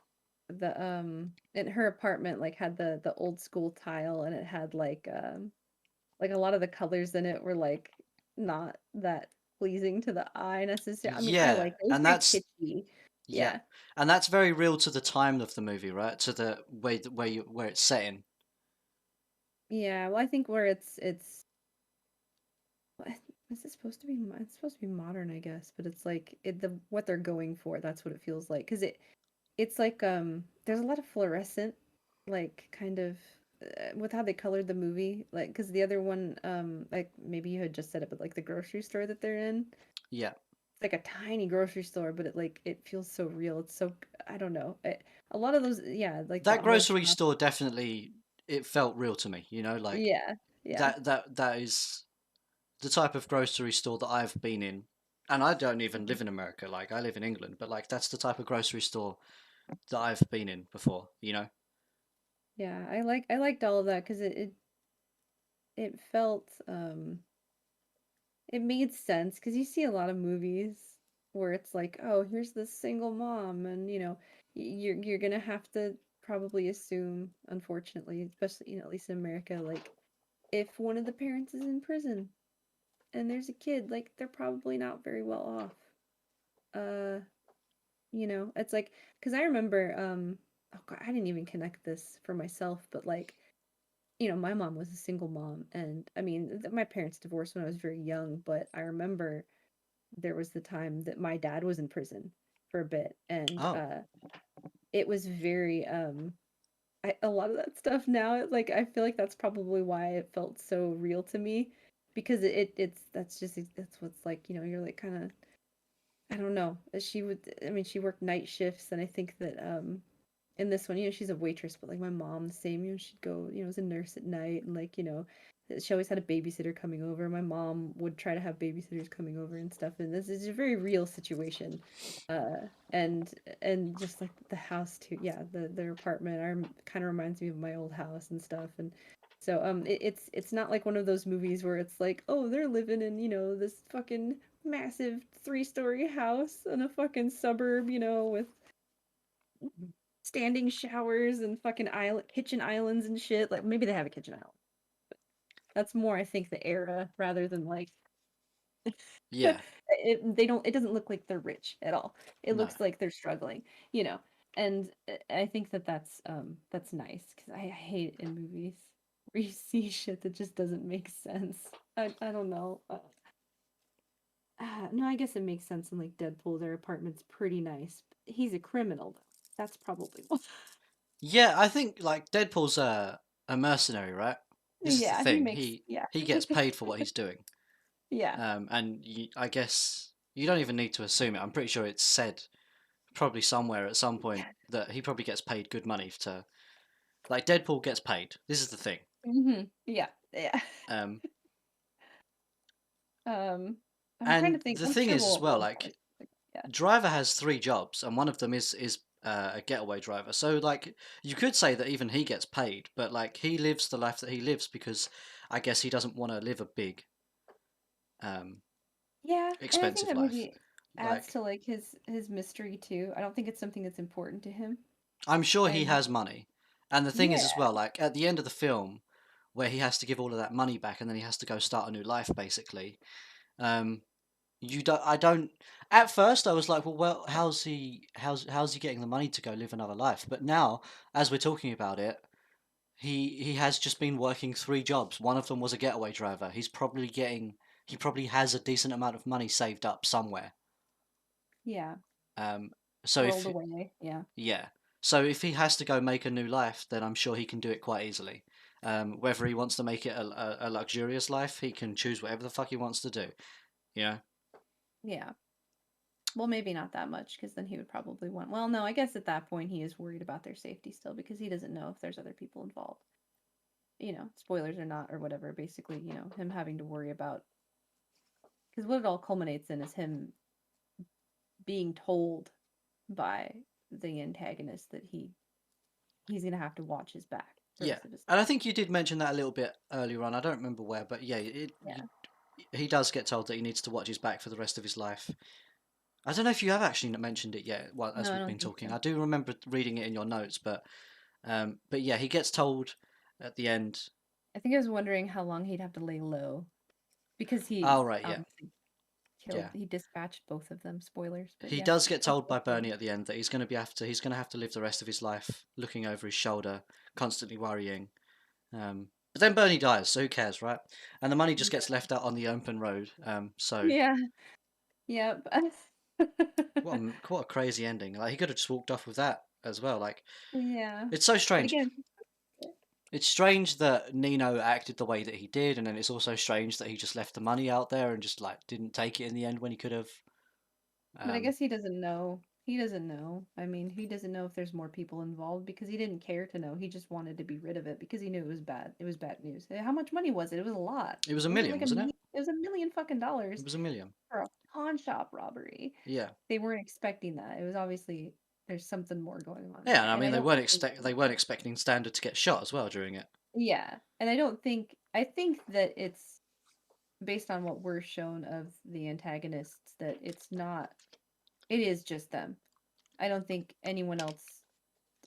in her apartment like had the old school tile, and it had like a lot of the colors in it were like not that pleasing to the eye necessarily. I mean, I Yeah, like it. It was and very that's kitschy. yeah, Yeah. and that's very real to the time of the movie, right? To the way where it's set in. Yeah, well, I think where it's what- is it supposed to be it's supposed to be modern, I guess, but it's like what they're going for, that's what it feels like. 'Cause it's like there's a lot of fluorescent like kind of with how they colored the movie, like because the other one like maybe you had just said it, but like the grocery store that they're in, Yeah, it's like a tiny grocery store, but it feels so real. It's so I don't know. A lot of those, yeah, like the that auto grocery shop. store definitely it felt real to me. Like Yeah, yeah. that is the type of grocery store that I've been in, and I don't even Mhm. live in America. Like I live in England, but like that's the type of grocery store that I've been in before. Yeah, I liked all of that because it felt it made sense because you see a lot of movies where it's like, oh, here's this single mom, and you're gonna have to probably assume, unfortunately, especially at least in America, like if one of the parents is in prison and there's a kid, like they're probably not very well off. Uh, it's like because I remember, oh God, I didn't even connect this for myself, but like my mom was a single mom, and I mean, my parents divorced when I was very young, but I remember there was the time that my dad was in prison for a bit, and Oh, it was very a lot of that stuff now, like I feel like that's probably why it felt so real to me, because it's that's what's like, you're like kind of I don't know. I mean, she worked night shifts, and I think that in this one, she's a waitress, but like my mom, the same, she'd go, as a nurse at night, and like, she always had a babysitter coming over. My mom would try to have babysitters coming over and stuff, and this is a very real situation. And just like the house too, yeah, their apartment, kind of reminds me of my old house and stuff, and so it's not like one of those movies where it's like, oh, they're living in this fucking massive 3-story house in a fucking suburb, with standing showers and fucking kitchen islands and shit. Like maybe they have a kitchen island. That's more, I think, the era rather than like yeah, it doesn't look like they're rich at all. It no, looks like they're struggling, you know. And I think that that's nice because I hate it in movies where you see shit that just doesn't make sense. I don't know. No, I guess it makes sense in like Deadpool. Their apartment's pretty nice. He's a criminal though. That's probably why. yeah. I think like Deadpool's a mercenary, right? This is the Yeah, he thing. makes He yeah. he gets paid for what he's doing. Yeah. And I guess you don't even need to assume it. I'm pretty sure it's said probably somewhere at some point that he probably gets paid good money to like Deadpool gets paid. This is the thing. Yeah. Yeah. Um, Um, I'm trying to and think. the I'm thing sure is as well, we'll have like it. Yeah. Driver has three jobs, and one of them is a getaway driver. So like you could say that even he gets paid, but like he lives the life that he lives because I guess he doesn't want to live a big, um, Yeah, and I think expensive that life. maybe adds Like to like his mystery too. I don't think it's something that's important to him. I'm sure he And has money, and the thing is as yeah. well, like at the end of the film, where he has to give all of that money back, and then he has to go start a new life, basically. Um, you don't. I don't. At first, I was like, well, how's he getting the money to go live another life? But now, as we're talking about it, he has just been working 3 jobs. One of them was a getaway driver. He probably has a decent amount of money saved up somewhere. Yeah, Um, so squirreled if away. Yeah, yeah, so if he has to go make a new life, then I'm sure he can do it quite easily. Whether he wants to make it a luxurious life, he can choose whatever the fuck he wants to do. Yeah, yeah. Well, maybe not that much, because then he would probably want. Well, no, I guess at that point he is worried about their safety still, because he doesn't know if there's other people involved. Spoilers or not, or whatever. Basically, him having to worry about, because what it all culminates in is him being told by the antagonist that he's gonna have to watch his back the yeah. rest of his And I think you did mention that a little bit earlier on. I don't remember where, but yeah, yeah. he does get told that he needs to watch his back for the rest of his life. I don't know if you have actually mentioned it yet, well, as No, I we've don't been think talking. so. I do remember reading it in your notes, but yeah, he gets told at the end. I think I was wondering how long he'd have to lay low, because Oh he right, yeah, obviously yeah. he dispatched both of them. Spoilers, but He yeah. does get That's told by both of Bernie them. at the end that he's gonna have to live the rest of his life looking over his shoulder, constantly worrying. But then Bernie dies, so who cares, right? And the money just gets Yeah. left out on the open road. So Yeah. Yep. what a crazy ending! Like he could have just walked off with that as well. Like Yeah. it's so But strange. again, It's strange that Nino acted the way that he did, and then it's also strange that he just left the money out there and just like didn't take it in the end when he could have. but I Um, guess he doesn't know. He doesn't know. I mean, he doesn't know if there's more people involved, because he didn't care to know. He just wanted to be rid of it because he knew it was bad. It was bad news. How much money was it? It was a lot. it was a Was it million, like a wasn't it? million? It was $1 million fucking It dollars was a million. for a pawn shop robbery. Yeah, They weren't expecting that. It was obviously there's something more going on yeah. there, And I and I mean, don't think. they weren't expecting Standard to get shot as well during it. Yeah, and I don't think. I think that it's based on what we're shown of the antagonists, that it's not. It is just them. I don't think anyone else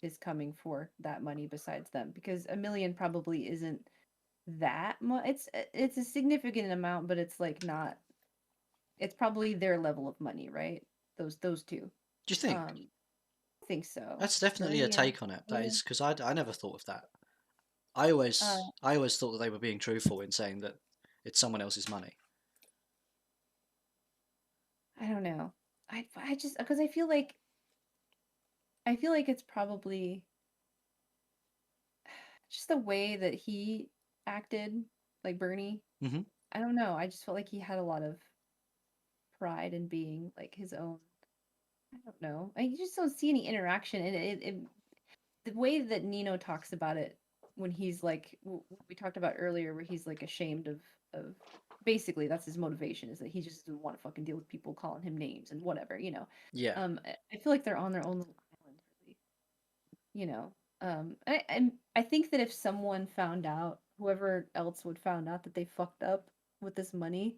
is coming for that money besides them, because a million probably isn't that much. It's a significant amount, but it's like not. It's probably their level of money, right? Those two. Do you think? Um, I think so. That's definitely a Bernie and take on it. That yeah. is because I never thought of that. Uh, I always thought that they were being truthful in saying that it's someone else's money. I don't know. I just, because I feel like it's probably just the way that he acted, like Bernie. Hmm. I don't know. I just felt like he had a lot of pride in being like his own. I don't know. I just don't see any interaction, and the way that Nino talks about it, when he's like we talked about earlier, where he's like ashamed of basically that's his motivation, is that he just doesn't want to fucking deal with people calling him names and whatever. Yeah, I feel like they're on their own little island, really. you know I think that if someone found out, whoever else would found out that they fucked up with this money,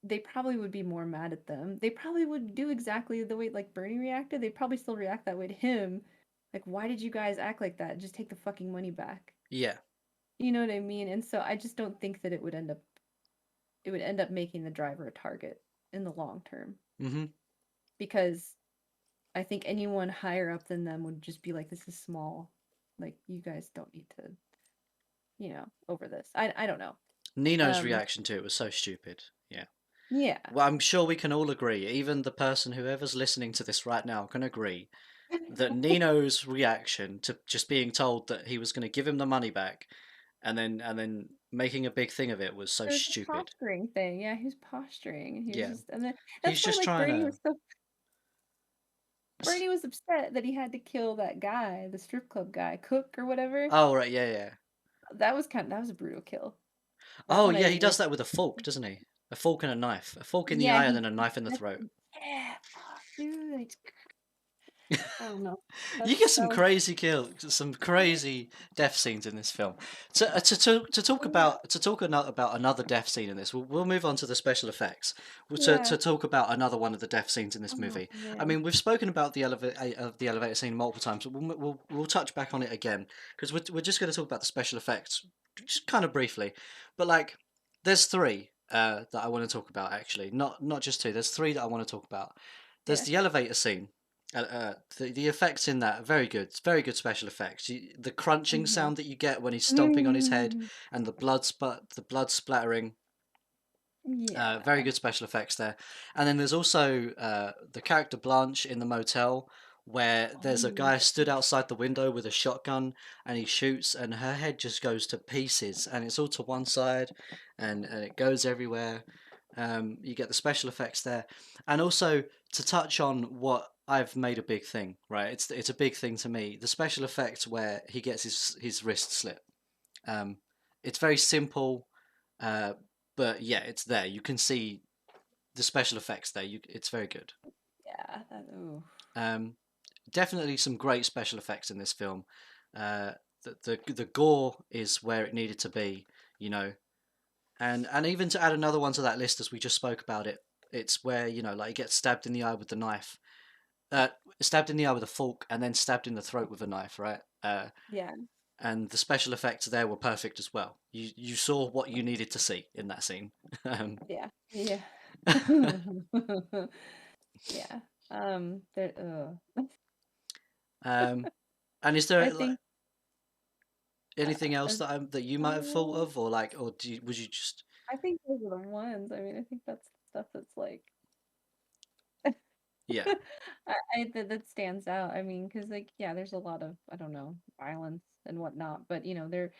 they probably would be more mad at them. They probably would do exactly the way like Bernie reacted. They'd probably still react that way to him. Like, why did you guys act like that? Just take the fucking money back. yeah. You know what I mean? And so I just don't think that it would end up making the driver a target in the long term, Hmm. because I think anyone higher up than them would just be like, this is small. Like, you guys don't need to, over this. I don't know. Nino's Um reaction to it was so stupid. Yeah. yeah. Well, I'm sure we can all agree, even the person whoever's listening to this right now can agree that Nino's reaction to just being told that he was going to give him the money back and then making a big thing of it was so It was a stupid. posturing thing. Yeah, he was posturing, and he was Yeah. just, and then that's He's why just like trying to. Bernie was upset that he had to kill that guy, the strip club guy, Cook or whatever. Oh, right, yeah, yeah. That was a brutal kill. That Oh, one I yeah, he didn't does really. that with a fork, doesn't he? A fork and a knife. A fork in the Yeah, eye and he. then a knife in the That's, throat. yeah, fuck, dude. I don't know. You get That some was. crazy some crazy death scenes in this film. To talk Yeah. about another death scene in this, we'll move on to the special effects. Yeah. To talk about another one of the death scenes in this Oh movie. I man. mean, we've spoken about the elevator scene multiple times, but we'll touch back on it again because we're just going to talk about the special effects just kind of briefly. But like, there's three that I want to talk about actually, not just two. There's three that I want to talk about. There's Yeah. the elevator scene The effects in that are very good special effects. The crunching Mhm. sound that you get when he's stomping on his head, Mhm. and the blood splattering. Very Yeah. good special effects there. And then there's also the character Blanche in the motel, where there's a Oh, guy stood outside the window with a shotgun, and he shoots, and her head just goes to pieces, and it's all to one side, and it goes everywhere. You get the special effects there, and also to touch on what I've made a big thing, right? It's a big thing to me. The special effects where he gets his wrist slit. Um, it's very simple, uh, but yeah, it's there. You can see the special effects there. It's very good. yeah. Ooh. Um, Definitely some great special effects in this film. Uh, the gore is where it needed to be, you know, and even to add another one to that list, as we just spoke about it, it's where like he gets stabbed in the eye with the knife, uh, stabbed in the eye with a fork, and then stabbed in the throat with a knife, right? Yeah. And the special effects there were perfect as well. You saw what you needed to see in that scene. um, Yeah. Yeah. Yeah. There. um, and is I there like think. anything else As, that you might have thought uh, of, or like, or would you just I think those are the ones. I mean, I think that's stuff that's like. yeah? That stands out. I mean, because like, yeah, there's a lot of I don't know violence and whatnot, but they're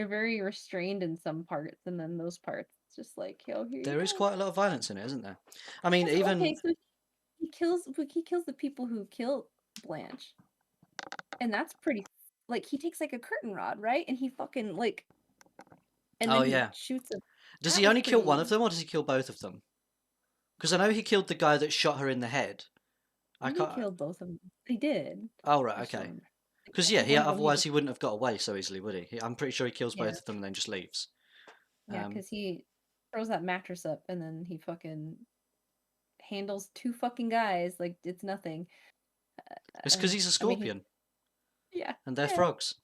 very restrained in some parts, and then those parts, it's just like, yo, here you There is go. quite a lot of violence in it, isn't there? I mean, Also, okay, even so he kills the people who kill Blanche, and that's pretty. Like he takes like a curtain rod, right? And he fucking like, and oh then he yeah, shoots him. does That he was only kill one of pretty. them, or does he kill both of them? Because I know he killed the guy that shot her in the head. I I think he can't. killed both of them. He did. Oh I right, just don't okay. remember. Because I yeah, think he one of them he otherwise just he wouldn't have got away so easily, would he? I'm pretty sure he kills yeah. both of them and then just leaves. Yeah, Um, because he throws that mattress up and then he fucking handles two fucking guys like it's nothing. it's because he's a I mean, scorpion yeah, and they're yeah. frogs.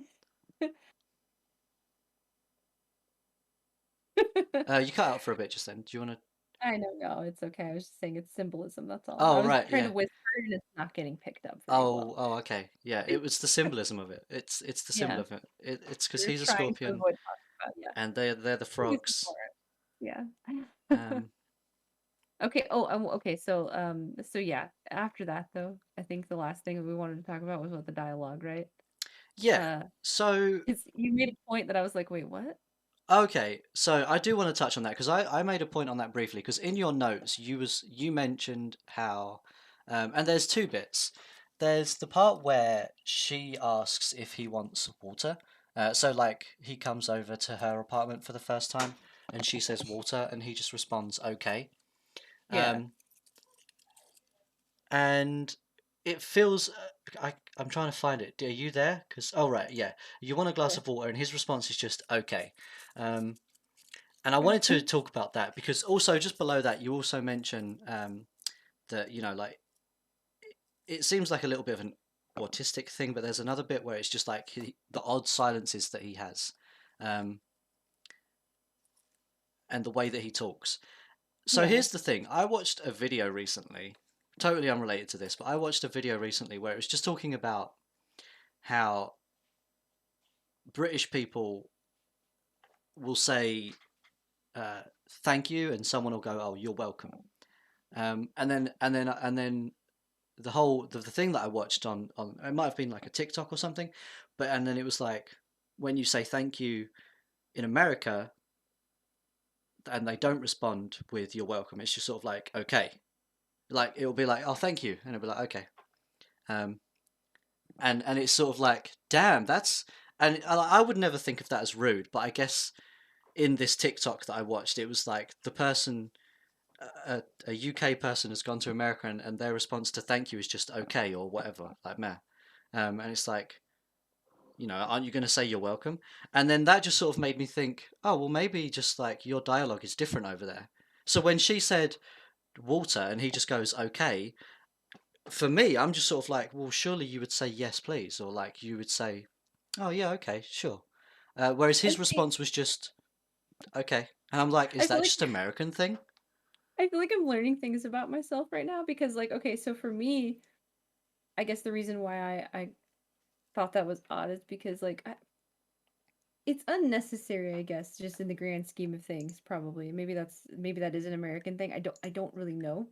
You cut out for a bit just then. Do you want to? I know, no, it's okay. I was just saying it's symbolism. That's all. I Oh was right, trying to yeah. whisper and it's not getting picked up very Oh, well. oh, okay. Yeah, it was the symbolism of it. It's the symbol Yeah, of it. It's because you're he's a trying to scorpion avoid talking about. Yeah, and they're the reason for frogs. it. Yeah. Um, Okay. Oh, okay. So yeah. After that, though, I think the last thing that we wanted to talk about was about the dialogue, right? yeah. Uh, So you made a point that I was like, wait, what? okay, so I do want to touch on that because I made a point on that briefly because in your notes you mentioned how and there's two bits. There's the part where she asks if he wants water. So like he comes over to her apartment for the first time and she says water and he just responds okay. Yeah. Um, and it feels I'm trying to find it. Are you there? Because oh right, yeah. You want a glass Yeah. of water and his response is just okay. Um, and I wanted to talk about that because also just below that, you also mention that like it seems like a little bit of an autistic thing, but there's another bit where it's just like the odd silences that he has, um, and the way that he talks. So Yeah. here's the thing: I watched a video recently, totally unrelated to this, but I watched a video recently where it was just talking about how British people will say thank you, and someone will go, "Oh, you're welcome." And then the thing that I watched on it might have been like a TikTok or something, but and then it was like when you say thank you in America and they don't respond with you're welcome, it's just sort of like okay, like it'll be like oh thank you, and it'll be like okay, um, and it's sort of like damn that's and I would never think of that as rude, but I guess in this TikTok that I watched, it was like the person. A UK person has gone to America and their response to thank you is just okay or whatever, like meh. And it's like, aren't you going to say you're welcome? And then that just sort of made me think, oh, well, maybe just like your dialogue is different over there. So when she said water and he just goes, okay, for me, I'm just sort of like, well, surely you would say yes, please. Or like you would say, oh, yeah, okay, sure. Whereas I his see. response was just, okay. And I'm like, I is feel that like just American thing? I feel like I'm learning things about myself right now because, like, okay, so for me, I guess the reason why I thought that was odd is because, like, it's unnecessary, I guess, just in the grand scheme of things, probably. Maybe that is an American thing. I don't really know.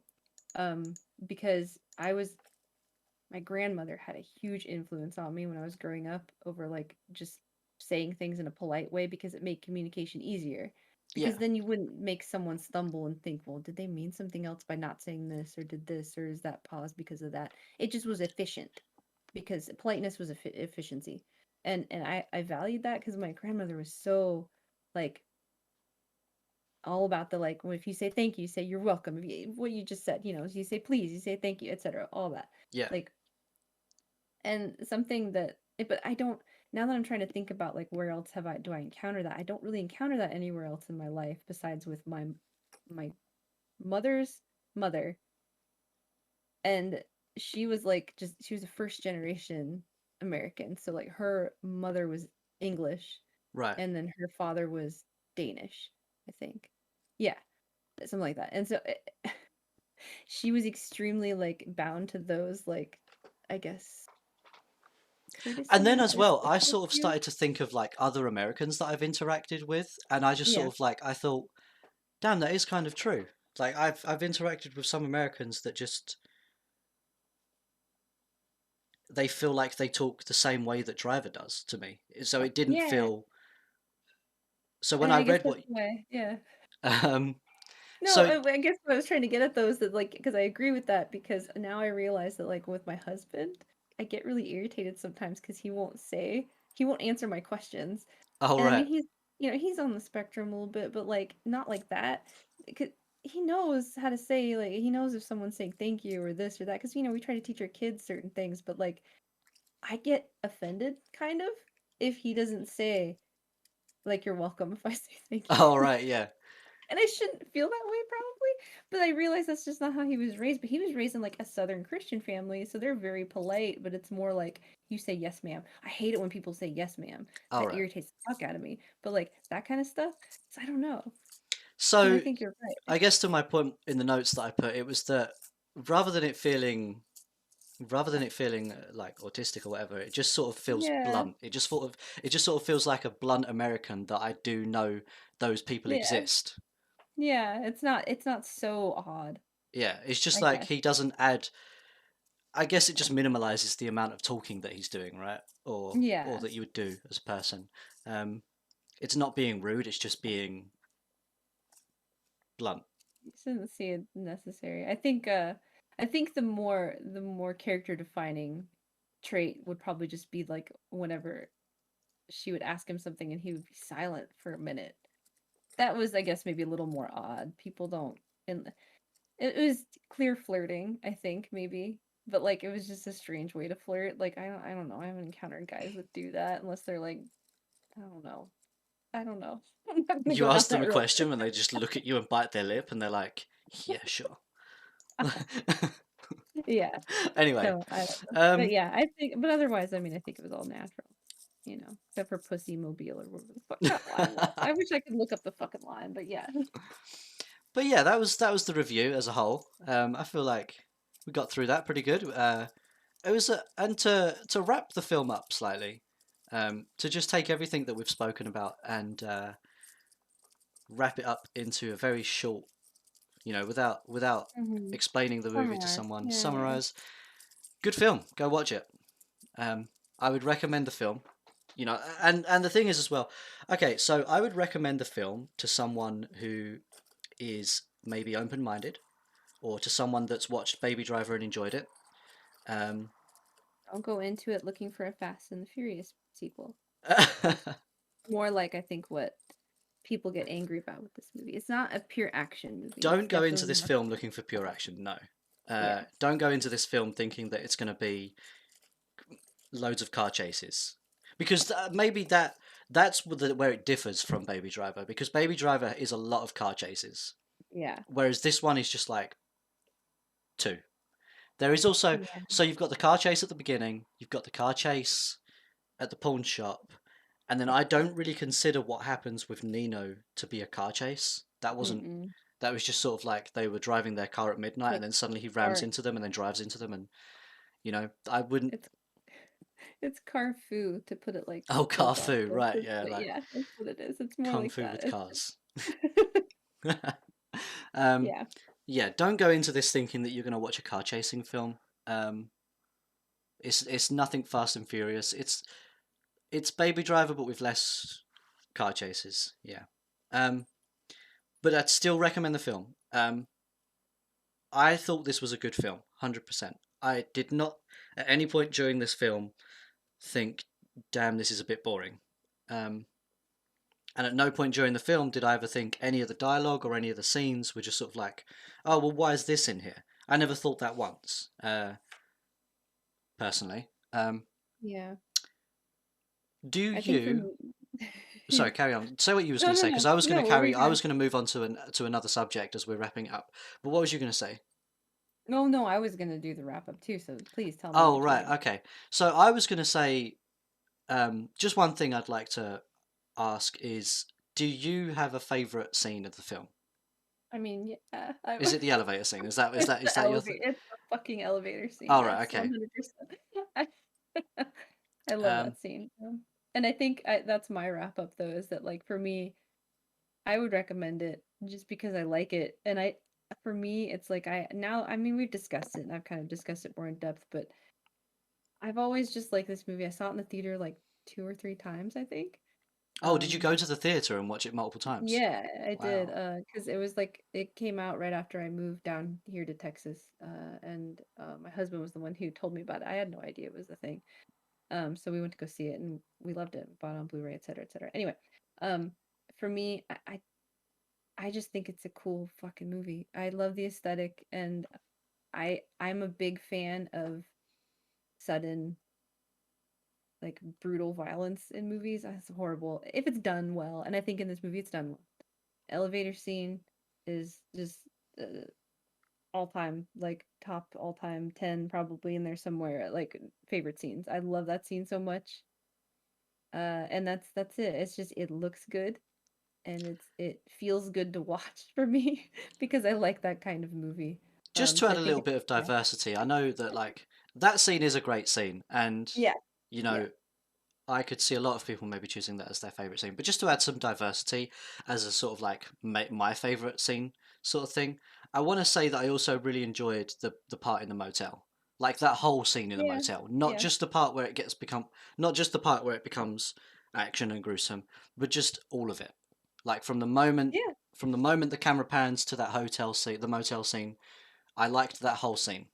Um, because my grandmother had a huge influence on me when I was growing up over like just saying things in a polite way because it made communication easier. Yeah, Because then you wouldn't make someone stumble and think, well, did they mean something else by not saying this, or did this, or is that pause because of that? It just was efficient because politeness was efficiency. And I valued that because my grandmother was so like all about the like, well, if you say thank you, you say you're welcome. If you, what you just said, you say please, you say thank you, etc. All that. yeah. Like, and something that but I don't, now that I'm trying to think about like where else have I do I encounter that? I don't really encounter that anywhere else in my life besides with my mother's mother. And she was like just she was a first generation American. So like her mother was English Right. and then her father was Danish, I think. Yeah, something like that. And so she was extremely like bound to those like, I guess, And then courtesies as or well, I social sort of cues. started to think of like other Americans that I've interacted with, and I just Yeah. sort of like I thought, damn, that is kind of true. Like I've interacted with some Americans that just they feel like they talk the same way that Driver does to me. So it didn't Yeah. feel. So when And I I guess read that's what, why, yeah. um, No, so I guess what I was trying to get at those that like because I agree with that because now I realize that like with my husband, I get really irritated sometimes because he won't answer my questions. oh And I mean right, he's on the spectrum a little bit, but like not like that. Because he knows how to say like he knows if someone's saying thank you or this or that because we try to teach our kids certain things, but like I get offended kind of if he doesn't say like you're welcome if I say thank oh you. right, yeah. And I shouldn't feel that way probably, but I realize that's just not how he was raised. But he was raised in like a Southern Christian family, so they're very polite, but it's more like you say yes, ma'am. I hate it when people say yes, ma'am. All That right. irritates the fuck out of me. But like that kind of stuff, I don't know. Because I So think you're right. I guess to my point in the notes that I put, it was that rather than it feeling rather than it feeling like autistic or whatever, it just sort of feels Yeah. blunt. It just sort of feels like a blunt American that I do know those people Yeah. exist. Yeah. It's not so odd, Yeah, it's just I like guess. he doesn't add. I guess it just minimalizes the amount of talking that he's doing, right? Or Yeah. that you would do as a person. Um, it's not being rude. It's just being blunt. Doesn't see it necessary. I think the more character defining trait would probably just be like whenever she would ask him something and he would be silent for a minute. That was, I guess, maybe a little more odd. People don't and it was clear flirting, I think, maybe. But like it was just a strange way to flirt. Like I don't know. I haven't encountered guys that do that unless they're like I don't know. I don't know. I'm not gonna You go down ask them that a road. question and they just look at you and bite their lip and they're like, "Yeah, sure." Yeah. Anyway, So I don't know. But um, yeah, I think but otherwise, I mean, I think it was all natural, except for Pussy Mobile or whatever the fuck that line was. I wish I could look up the fucking line, but yeah. but yeah, that was the review as a whole. I feel like we got through that pretty good. It was and to wrap the film up slightly, to just take everything that we've spoken about and wrap it up into a very short, without Mhm. explaining the movie to Summarize. someone. Yeah, yeah. Summarize. Good film. Go watch it. I would recommend the film. And the thing is as well. Okay, so I would recommend the film to someone who is maybe open-minded, or to someone that's watched Baby Driver and enjoyed it. Um, Don't go into it looking for a Fast and the Furious sequel. That's more like I think what people get angry about with this movie. It's not a pure action movie. It's don't go into definitely this not film looking for pure action. No. yeah. Don't go into this film thinking that it's going to be loads of car chases, because maybe that's where it differs from Baby Driver, because Baby Driver is a lot of car chases, Yeah. whereas this one is just like two. There is also, Yeah. so you've got the car chase at the beginning, you've got the car chase at the pawn shop, and then I don't really consider what happens with Nino to be a car chase. That wasn't Mm-mm. That was just sort of like they were driving their car at midnight, like and then suddenly he rams car. into them, and then drives into them, and I wouldn't. It's it's Carfu to put it like Oh, the car fu, Godfather. right? Yeah, like Yeah, that's what it is. It's more kung like fu that. with cars. It's um, yeah, yeah, don't go into this thinking that you're going to watch a car chasing film. Um, it's nothing Fast and Furious. It's Baby Driver, but with less car chases. Yeah. Um, but I'd still recommend the film. I thought this was a good film, 100%. I did not at any point during this film think, "Damn, this is a bit boring." Um, and at no point during the film did I ever think any of the dialogue or any of the scenes were just sort of like, "Oh, well, why is this in here?" I never thought that once, personally. yeah. Do I think for you? me, Sorry, carry on. Say what you was no, going to no, say, because no, I was going no. to What were carry. you I gonna? was going to move on to another subject as we're wrapping up. But what was you going to say? No, no. I was gonna do the wrap up too. So please tell me Oh, what you were right. gonna. Okay. So I was going to say, just one thing I'd like to ask is, do you have a favourite scene of the film? I mean, yeah. I'm, Is it the elevator scene? Is that is it's that is the that your elevator. thing? It's the fucking elevator scene. Oh, right. Yes, Okay. 100%. I, I love Um, that scene. And I think that's my wrap up though. Is that like for me, I would recommend it just because I like it. And for me, it's like I mean, we've discussed it and I've kind of discussed it more in depth, but I've always just liked this movie. I saw it in the theater like 2 or 3 times, I think. oh, did you Um, go to the theater and watch it multiple times? yeah, I did. Wow. Because it was like it came out right after I moved down here to Texas. And my husband was the one who told me about it. I had no idea it was a thing. So we went to go see it and we loved it. Bought it on Blu-ray, etc., etc. Anyway, um, for me, I just think it's a cool fucking movie. I love the aesthetic and I'm a big fan of sudden like brutal violence in movies. That's horrible if it's done well, and I think in this movie it's done well. Elevator scene is just uh, all time like top all time 10 probably in there somewhere like favorite scenes. I love that scene so much. And that's it. It's just it looks good and it feels good to watch for me because I like that kind of movie. Just to So add I a think little bit of yeah. diversity, I know that like that scene is a great scene, and Yeah. you Yeah. know I could see a lot of people maybe choosing that as their favorite scene. But just to add some diversity as a sort of like my favorite scene sort of thing, I want to say that I also really enjoyed the part in the motel, like that whole scene in the Yeah. motel, not Yeah. just the part where it gets become, not just the part where it becomes action and gruesome, but just all of it. Like Yeah. from the moment the camera pans to that hotel scene, the motel scene, I liked that whole scene.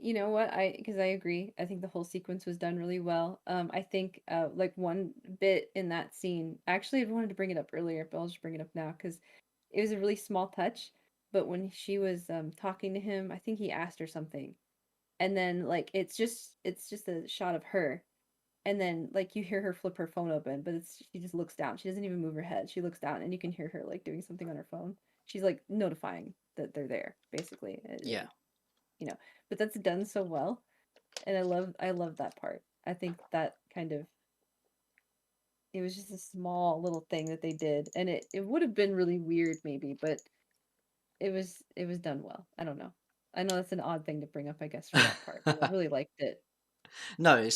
You know what? Because I agree. I think the whole sequence was done really well. I think like one bit in that scene, actually, I wanted to bring it up earlier, but I'll just bring it up now because it was a really small touch. But when she was talking to him, I think he asked her something, and then like it's just a shot of her, and then like you hear her flip her phone open, but it's she just looks down. She doesn't even move her head. She looks down, and you can hear her like doing something on her phone. She's like notifying that they're there, basically. Yeah, You know, but that's done so well, and I love that part. I think that kind of it was just a small little thing that they did, and it would have been really weird maybe, but it was done well. I don't know. I know that's an odd thing to bring up, I guess, for that part, but I really liked it. no,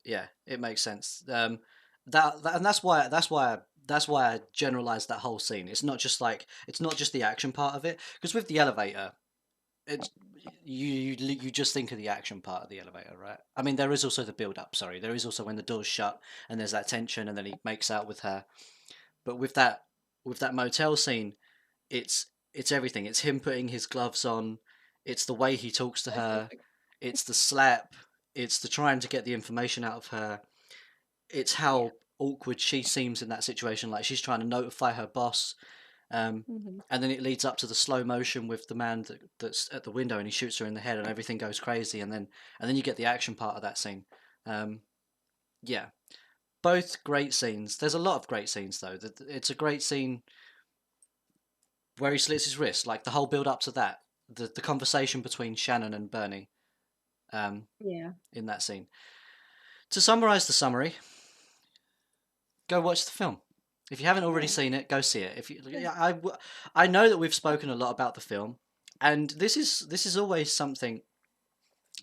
yeah, it makes sense. And that's why I generalized that whole scene. It's not just the action part of it, because with the elevator, it's you just think of the action part of the elevator, right? I mean, there is also the build up. Sorry, there is also when the door's shut and there's that tension, and then he makes out with her. But with that motel scene, it's everything. It's him putting his gloves on. It's the way he talks to her. Specific. It's the slap. It's the trying to get the information out of her. It's Yeah. how awkward she seems in that situation. Like she's trying to notify her boss. Um, Mhm. and then it leads up to the slow motion with the man that's at the window and he shoots her in the head and everything goes crazy. And then you get the action part of that scene. Um, yeah, both great scenes. There's a lot of great scenes though. It's a great scene where he slits his wrist, like the whole build up to that, the conversation between Shannon and Bernie, um, Yeah. in that scene. To summarize the summary, go watch the film. If you haven't already Yeah. seen it, go see it. If you, Yeah. yeah, I know that we've spoken a lot about the film, and this is always something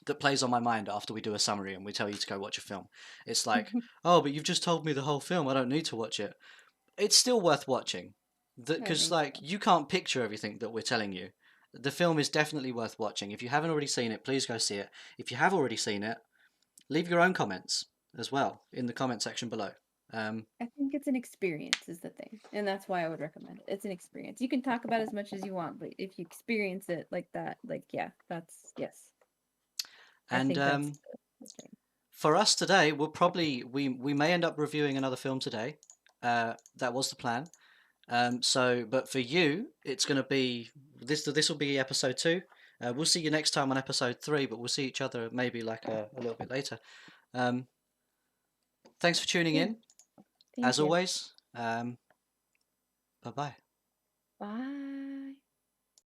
that plays on my mind after we do a summary and we tell you to go watch a film. It's like, oh, but you've just told me the whole film. I don't need to watch it. It's still worth watching, I because think like so. you can't picture everything that we're telling you. The film is definitely worth watching. If you haven't already seen it, please go see it. If you have already seen it, leave your own comments as well in the comment section below. I think it's an experience is the thing, and that's why I would recommend it. It's an experience. You can talk about as much as you want, but if you experience it like that, like yeah, that's yes. I and think that's the thing. For us today, we may end up reviewing another film today. That was the plan. But for you, it's going to be this. This will be episode 2. We'll see you next time on episode 3, but we'll see each other maybe like a little bit later. Um, Thanks for tuning Yeah. in, Thank as you. always. Bye bye. Bye.